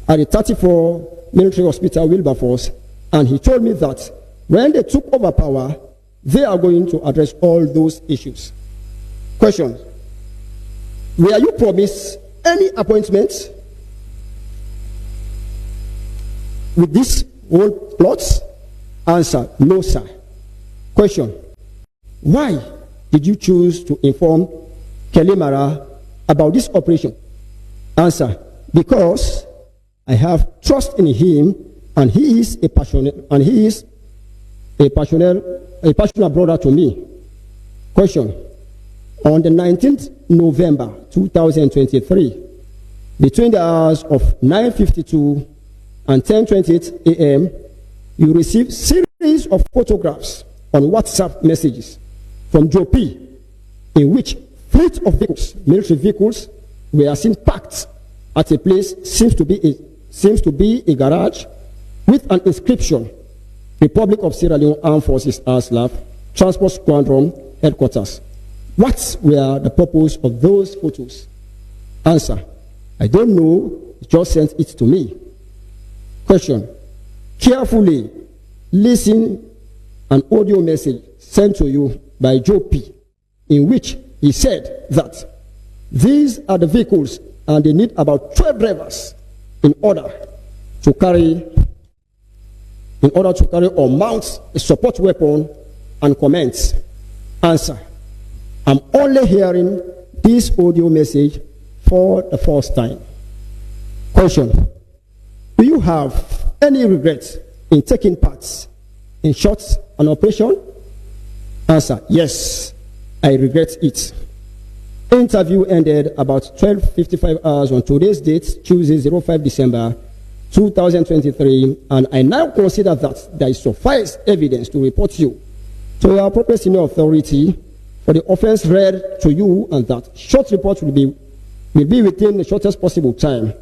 at the 34 Military Hospital, Wilberforce, and he told me that when they took over power, they are going to address all those issues. Question: were you promised any appointment with this whole plot? Answer: no, sir. Question: why did you choose to inform Kelimara about this operation? Answer: because I have trust in him, and he is a passionate brother to me. Question: on the 19th November 2023, between the hours of 9:52 and 10:28 a.m., you received series of photographs on WhatsApp messages from Joe P, in which fleet of vehicles, military vehicles, were seen parked at a place seems to be a garage with an inscription: Republic of Sierra Leone Armed Forces RSLAF Transport Squadron Headquarters. What were the purpose of those photos? Answer: I don't know, just sent it to me. Question: carefully listen an audio message sent to you by Joe P, in which he said that these are the vehicles and they need about 12 drivers in order to carry or mount a support weapon, and comments. Answer: I'm only hearing this audio message for the first time. Question: do you have any regrets in taking part in such an operation? Answer: yes, I regret it. Interview ended about 12:55 hours on today's date, Tuesday, 05 December 2023, and I now consider that there is sufficient evidence to report you to your appropriate senior authority for the offense read to you, and that short report will be within the shortest possible time.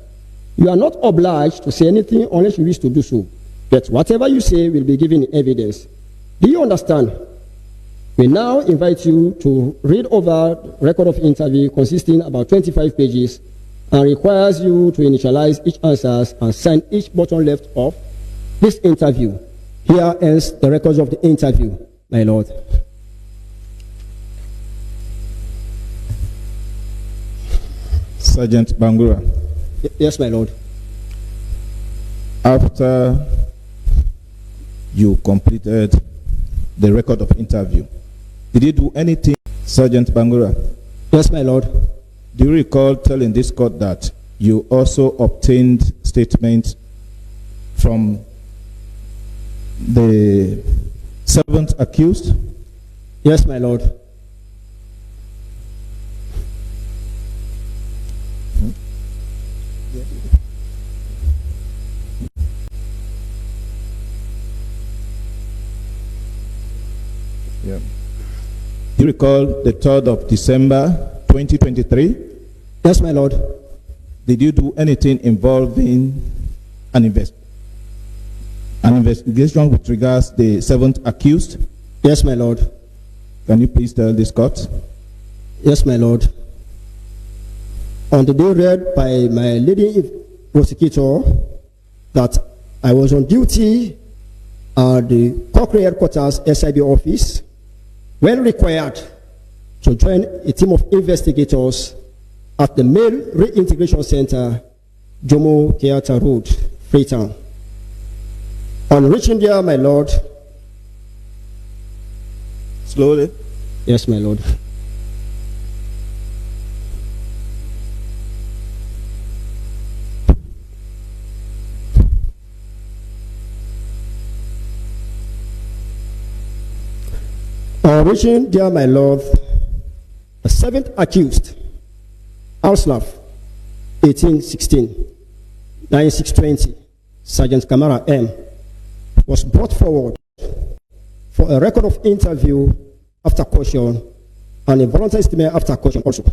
You are not obliged to say anything unless you wish to do so, but whatever you say will be given evidence. Do you understand? We now invite you to read over the record of interview consisting about 25 pages and requires you to initialize each answers and sign each button left of this interview. Here ends the records of the interview, my lord. Sergeant Bangura. Yes, my lord. After you completed the record of interview, did you do anything, Sergeant Bangura? Yes, my lord. Do you recall telling this court that you also obtained statements from the seventh accused? Yes, my lord. Yeah. Do you recall the 3rd of December 2023? Yes, my lord. Did you do anything involving an investigation with regards to the seventh accused? Yes, my lord. Can you please tell this court? Yes, my lord. On the day read by my leading prosecutor that I was on duty at the Cochrane Headquarters SIB office, when required to join a team of investigators at the Male Reintegration Center, Jomo Kenyatta Road, Freetown. On reaching there, my lord. Slowly. Yes, my lord. On reaching there, my lord, the seventh accused, Auslav, 1816, 9620, Sergeant Kamara M., was brought forward for a record of interview after caution and a voluntary statement after caution also.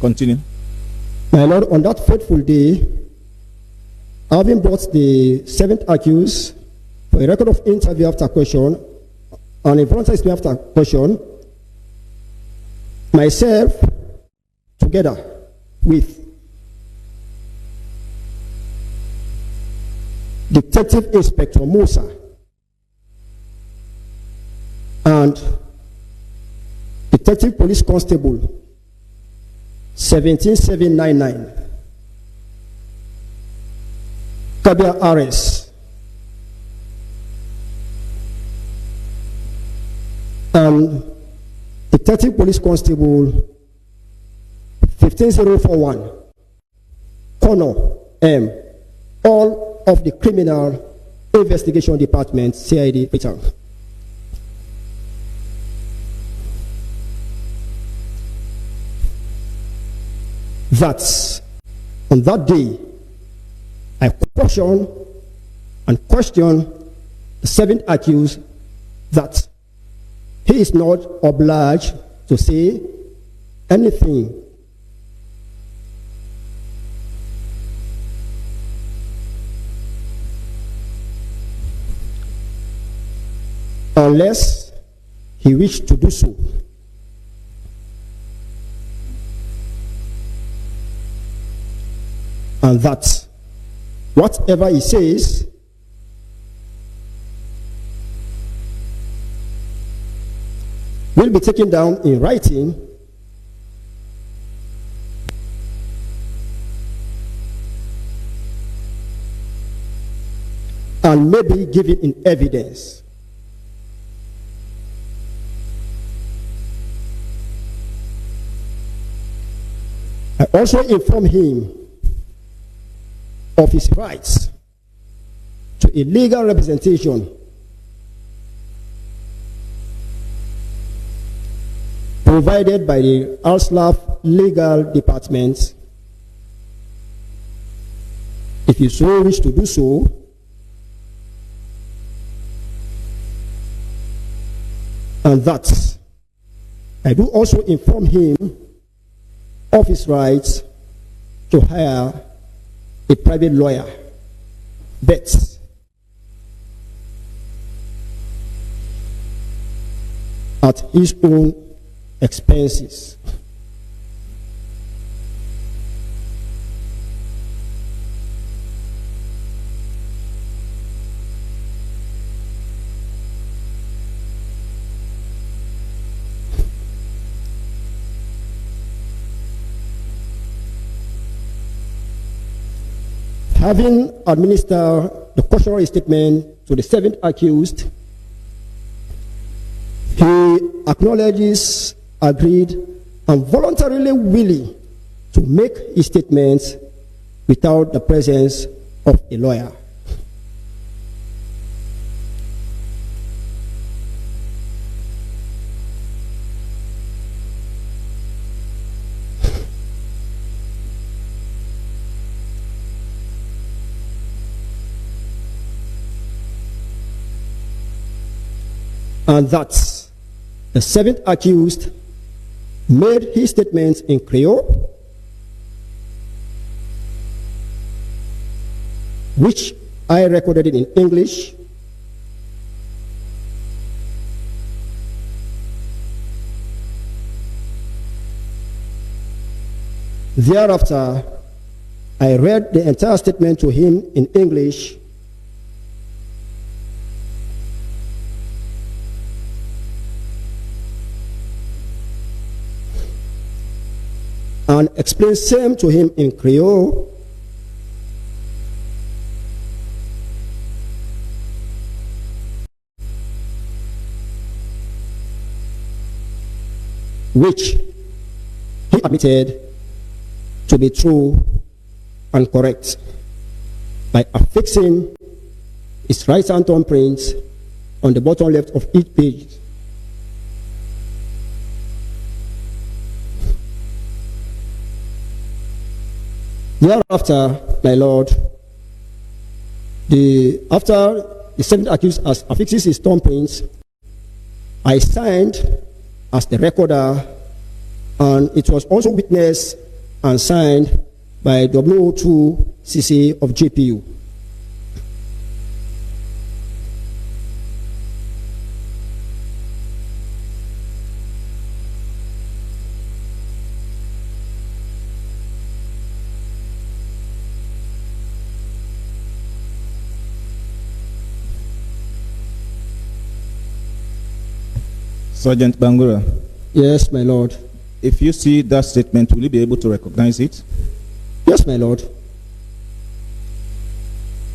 Continue. My lord, on that fateful day, having brought the seventh accused for a record of interview after question and a voluntary statement after question, myself, together with Detective Inspector Musa and Detective Police Constable 17799, Kabia RS, and Detective Police Constable 15041, Connor M., all of the Criminal Investigation Department, CID, Freetown. That on that day, I caution and question the seventh accused that he is not obliged to say anything unless he wished to do so. And that whatever he says will be taken down in writing and may be given in evidence. I also inform him of his rights to a legal representation provided by the ALSLAF Legal Department, if you so wish to do so, and that I do also inform him of his rights to hire a private lawyer, but at his own expenses. Having administered the cautionary statement to the seventh accused, he acknowledges, agreed, and voluntarily willing to make his statements without the presence of a lawyer. And that the seventh accused made his statements in Creole, which I recorded it in English, thereafter, I read the entire statement to him in English, and explained same to him in Creole, which he admitted to be true and correct by affixing his right hand thumbprint on the bottom left of each page. Thereafter, my Lord, after the seventh accused has affixed his thumbprints, I signed as the recorder, and it was also witnessed and signed by W02 CC of JPU. Sergeant Bangura. Yes, my Lord. If you see that statement, will you be able to recognize it? Yes, my Lord.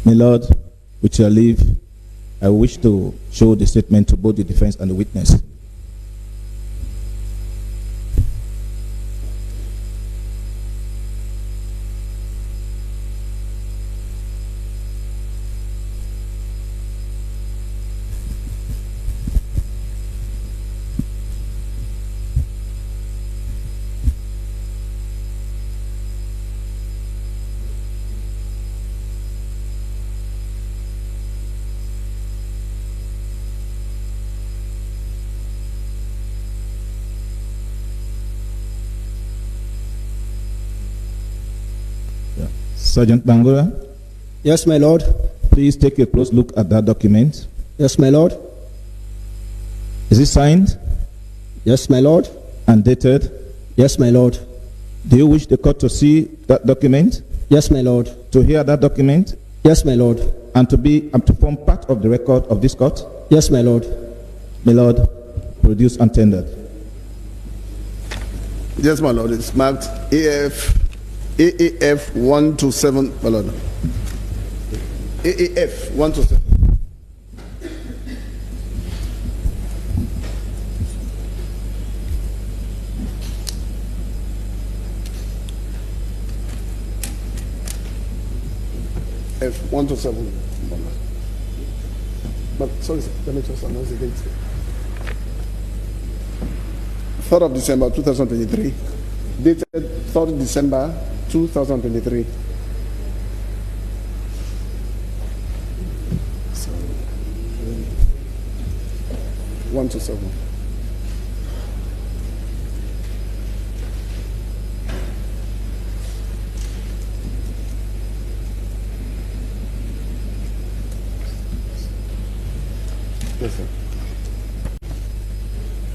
My Lord, with your leave, I wish to show the statement to both the defense and the witness. Sergeant Bangura. Yes, my Lord. Please take a close look at that document. Yes, my Lord. Is it signed? Yes, my Lord. And dated? Yes, my Lord. Do you wish the court to see that document? Yes, my Lord. To hear that document? Yes, my Lord. And to form part of the record of this court? Yes, my Lord. My Lord, produce and tendered. Yes, my Lord. It's marked AAF 127, my Lord. AAF 1 to 7. F 1 to 7. But sorry, sir, let me just announce the date. 3rd of December 2023. Dated 3rd December 2023. So, 1 to 7. Yes, sir.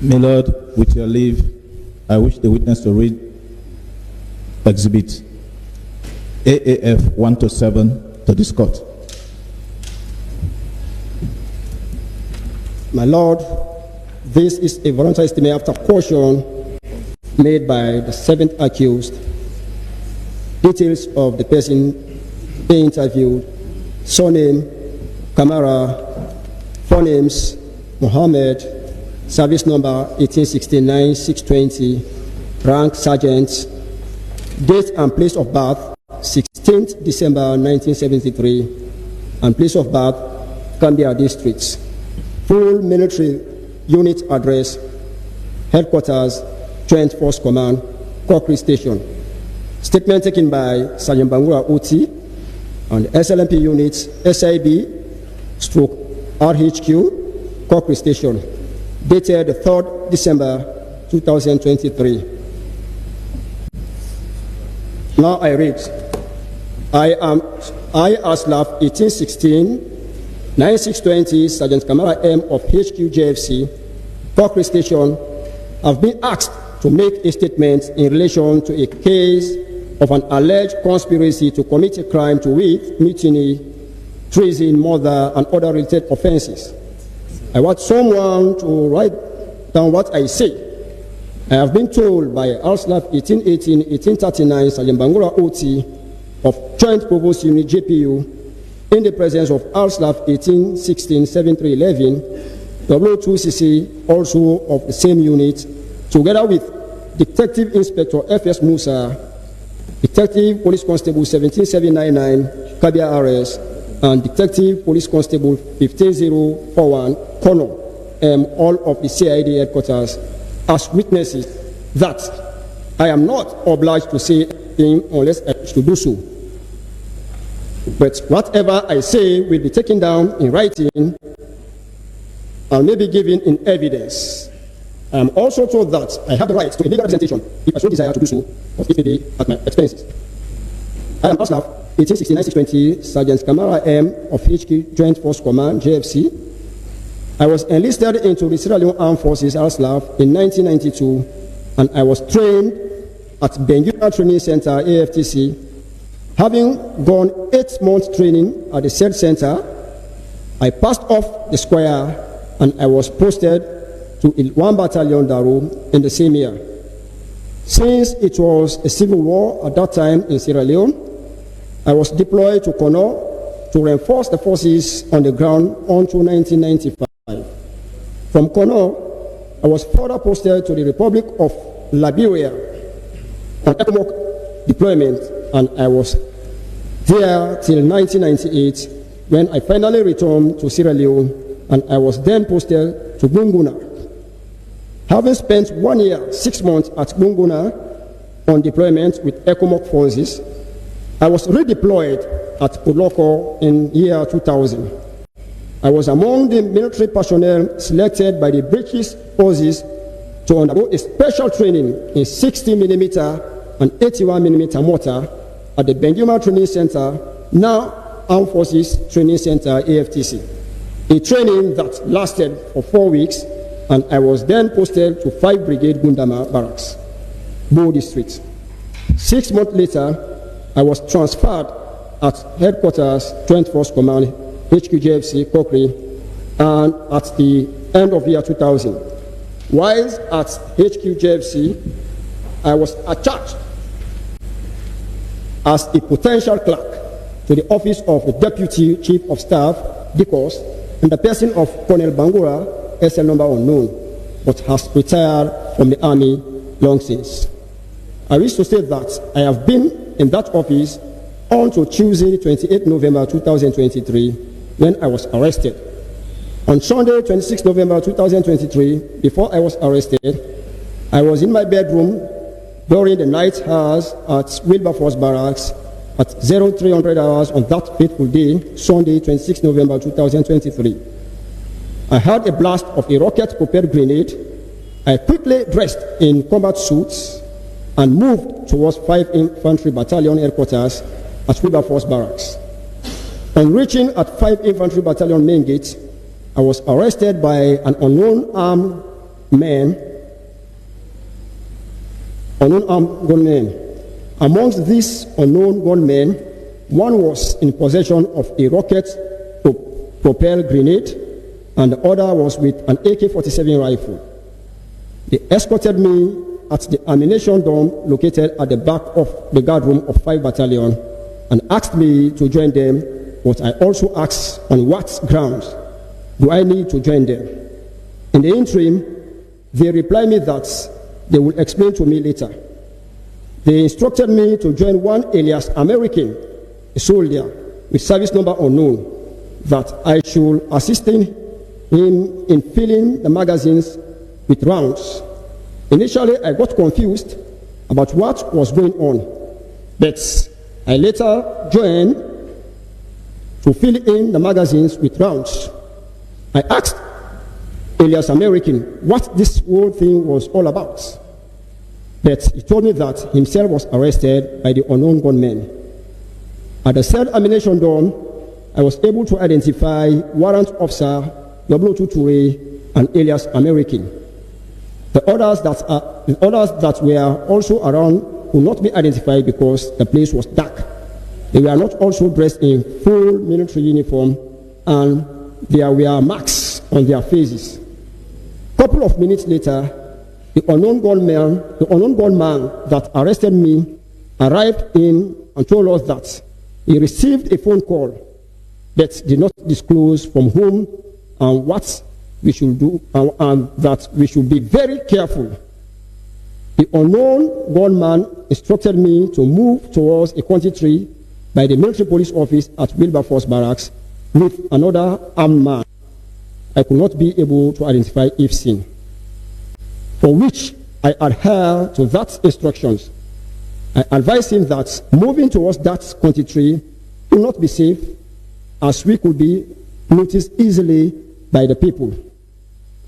My Lord, with your leave, I wish the witness to read Exhibit AAF 1 to 7 to this court. My Lord, this is a voluntary statement after caution made by the 7th accused. Details of the person being interviewed: surname, Kamara, forenames, Mohammed, service number 1869-620, rank sergeant, date and place of birth 16th December 1973, and place of birth Gambia districts. Full military unit address, headquarters, Joint Force Command, Kokri Station. Statement taken by Sergeant Bangura Uti and SLMP units SIB/RHQ, Kokri Station, dated 3rd December 2023. Now I read. I, Aslaf 1816-9620, Sergeant Kamara M of HQ JFC, Kokri Station, have been asked to make a statement in relation to a case of an alleged conspiracy to commit a crime to wit, mutiny, treason, murder, and other related offenses. I want someone to write down what I say. I have been told by Aslaf 1818-1839, Sergeant Bangura Oti of Joint Provost Unit JPU, in the presence of Aslaf 1816-7311, W2CC, also of the same unit, together with Detective Inspector F.S. Musa, Detective Police Constable 17799, Kabia RS, and Detective Police Constable 15041, Colonel, all of the CID headquarters, as witnesses that I am not obliged to say anything unless I wish to do so. But whatever I say will be taken down in writing and may be given in evidence. I am also told that I have the right to a legal representation if I so desire to do so, or if it be at my expenses. I am Aslaf 1869-620, Sergeant Kamara M of HQ Joint Force Command, JFC. I was enlisted into the Sierra Leone Armed Forces, Aslaf, in 1992, and I was trained at Benguela Training Center, AFTC. Having gone 8 months training at the said center, I passed off the square and I was posted to 1 Battalion Daru in the same year. Since it was a civil war at that time in Sierra Leone, I was deployed to Kono to reinforce the forces on the ground until 1995. From Kono, I was further posted to the Republic of Liberia on ECOMOG deployment, and I was there till 1998 when I finally returned to Sierra Leone, and I was then posted to Gunguna. Having spent 1 year, 6 months at Gunguna on deployment with ECOMOG forces, I was redeployed at Poloko in year 2000. I was among the military personnel selected by the British forces to undergo a special training in 60mm and 81mm mortar at the Benguela Training Center, now Armed Forces Training Center, AFTC. A training that lasted for 4 weeks, and I was then posted to 5 Brigade Gundama Barracks, Bo District. 6 months later, I was transferred at Headquarters Joint Force Command, HQJFC, Kokri, and at the end of year 2000. While at HQJFC, I was charged as a potential clerk to the office of the Deputy Chief of Staff, DCOS, in the person of Colonel Bangura, SL number unknown, but has retired from the Army long since. I wish to state that I have been in that office on to Tuesday, 28 November 2023, when I was arrested. On Sunday, 26 November 2023, before I was arrested, I was in my bedroom during the night hours at Wilberforce Barracks at 0300 hours on that fateful day, Sunday, 26 November 2023. I heard a blast of a rocket-propelled grenade. I quickly dressed in combat suits and moved towards 5 Infantry Battalion headquarters at Wilberforce Barracks. On reaching at 5 Infantry Battalion main gate, I was arrested by an unknown armed gunmen. Amongst these unknown gunmen, one was in possession of a rocket-propelled grenade, and the other was with an AK-47 rifle. They escorted me at the ammunition dome located at the back of the guard room of 5 Battalion and asked me to join them, but I also asked on what grounds do I need to join them. In the interim, they replied me that they will explain to me later. They instructed me to join one alias American, a soldier with service number unknown, that I should assist him in filling the magazines with rounds. Initially, I got confused about what was going on, but I later joined to fill in the magazines with rounds. I asked alias American what this whole thing was all about, but he told me that himself was arrested by the unknown gunmen. At the said ammunition dome, I was able to identify Warrant Officer W2 Toure and alias American. The others that were also around could not be identified because the place was dark. They were not also dressed in full military uniform, and there were marks on their faces. A couple of minutes later, the unknown gunman that arrested me arrived in and told us that he received a phone call but did not disclose from whom and what we should do, and that we should be very careful. The unknown gunman instructed me to move towards a quantity by the military police office at Wilberforce Barracks with another armed man I could not be able to identify if seen, for which I adhere to that instructions. I advised him that moving towards that quantity would not be safe, as we could be noticed easily by the people.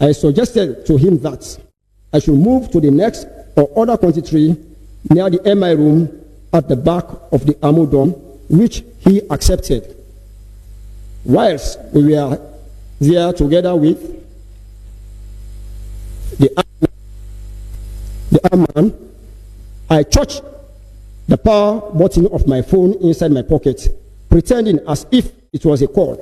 I suggested to him that I should move to the next or other quantity near the MI room at the back of the ammo dome, which he accepted. Whilst we were there together with the armed man, I touched the power button of my phone inside my pocket, pretending as if it was a call.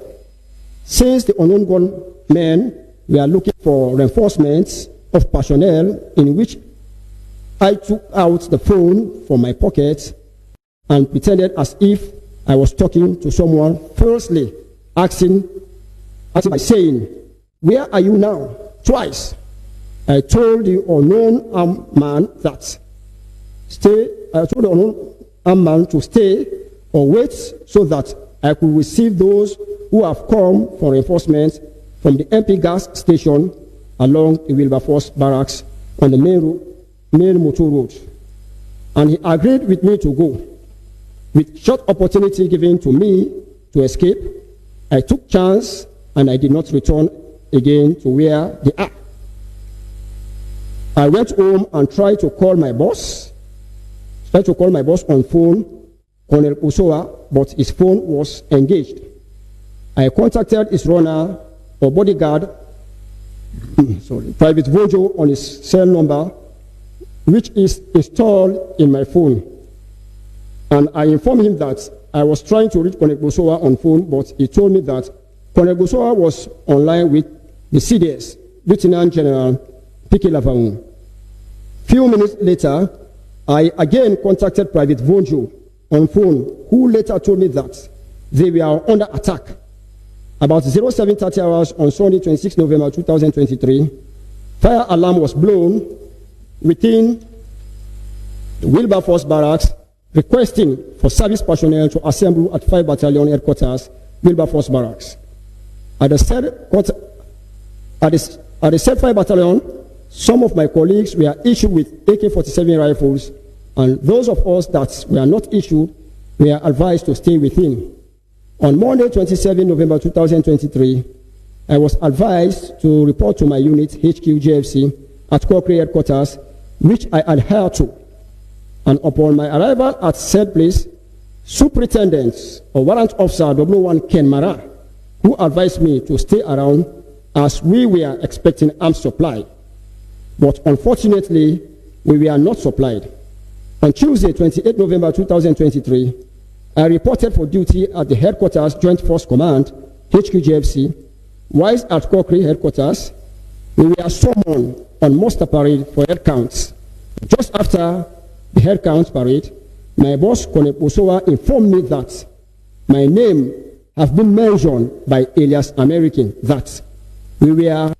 Since the unknown gunmen were looking for reinforcements of personnel, in which I took out the phone from my pocket and pretended as if I was talking to someone, firstly asking by saying, "Where are you now?" Twice. I told the unknown armed man that to stay or wait so that I could receive those who have come for reinforcements from the MP gas station along the Wilberforce Barracks on the main motor road. And he agreed with me to go. With short opportunity given to me to escape, I took chance and I did not return again to where they are. I went home and tried to call my boss on phone, Colonel Usoa, but his phone was engaged. I contacted his runner or bodyguard, Private Vojo, on his cell number, which is installed in my phone. And I informed him that I was trying to reach Colonel Usoa on phone, but he told me that Colonel Usoa was online with the CDS, Lieutenant General Piki Lavaun. Few minutes later, I again contacted Private Vojo on phone, who later told me that they were under attack. About 07:30 hours on Sunday, 26 November 2023, fire alarm was blown within the Wilberforce barracks, requesting for service personnel to assemble at 5 Battalion headquarters, Wilberforce barracks. At the said 5 Battalion, some of my colleagues were issued with AK-47 rifles, and those of us that were not issued were advised to stay within. On Monday, 27 November 2023, I was advised to report to my unit, HQ JFC, at corporate headquarters, which I adhered to. And upon my arrival at said place, Superintendent or Warrant Officer W1 Ken Mara, who advised me to stay around as we were expecting arms supply. But unfortunately, we were not supplied. On Tuesday, 28 November 2023, I reported for duty at the headquarters Joint Force Command, HQ JFC. Whilst at Cochrane headquarters, we were summoned on muster parade for head counts. Just after the head count parade, my boss, Colonel Osowa, informed me that my name has been mentioned by alias American, that we were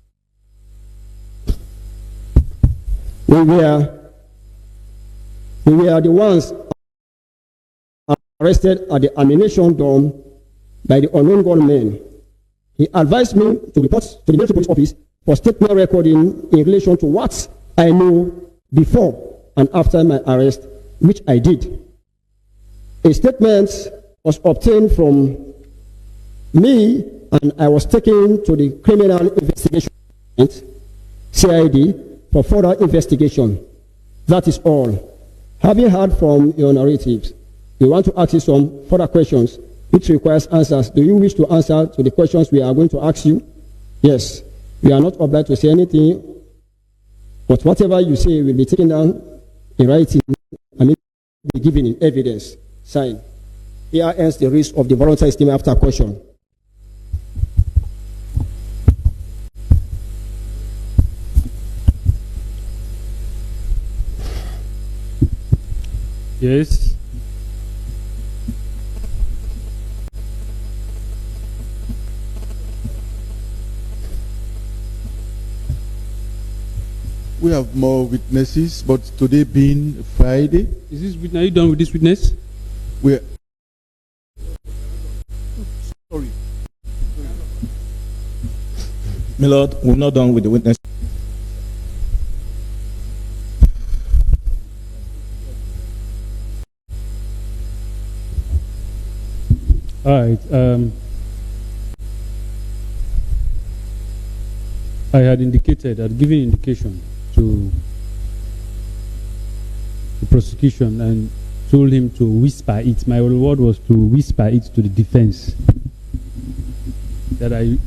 the ones arrested at the ammunition dome by the unknown gunmen. He advised me to report to the military police office for statement recording in relation to what I knew before and after my arrest, which I did. A statement was obtained from me, and I was taken to the Criminal Investigation CID for further investigation. That is all. Having heard from your narratives, we want to ask you some further questions which requires answers. Do you wish to answer to the questions we are going to ask you? Yes. We are not obliged to say anything, but whatever you say will be taken down in writing and be given in evidence. Sign. Here ends the risk of the voluntary statement after question. Yes. We have more witnesses, but today being Friday, Is this witness? Are you done with this witness? we're sorry. My Lord, we're not done with the witness. All right. I had given indication to the prosecution and told him to whisper it. My reward was to whisper it to the defense that I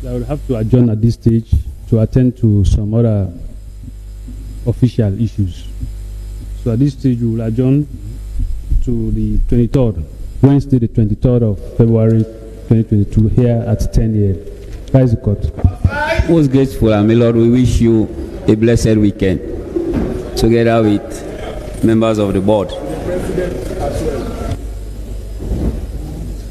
would have to adjourn at this stage to attend to some other official issues. So at this stage, we will adjourn to the 23rd, Wednesday, the 23rd of February 2022, here at 10 a.m. Rise the court. Most grateful, and my Lord, we wish you a blessed weekend together with members of the board. The president as well.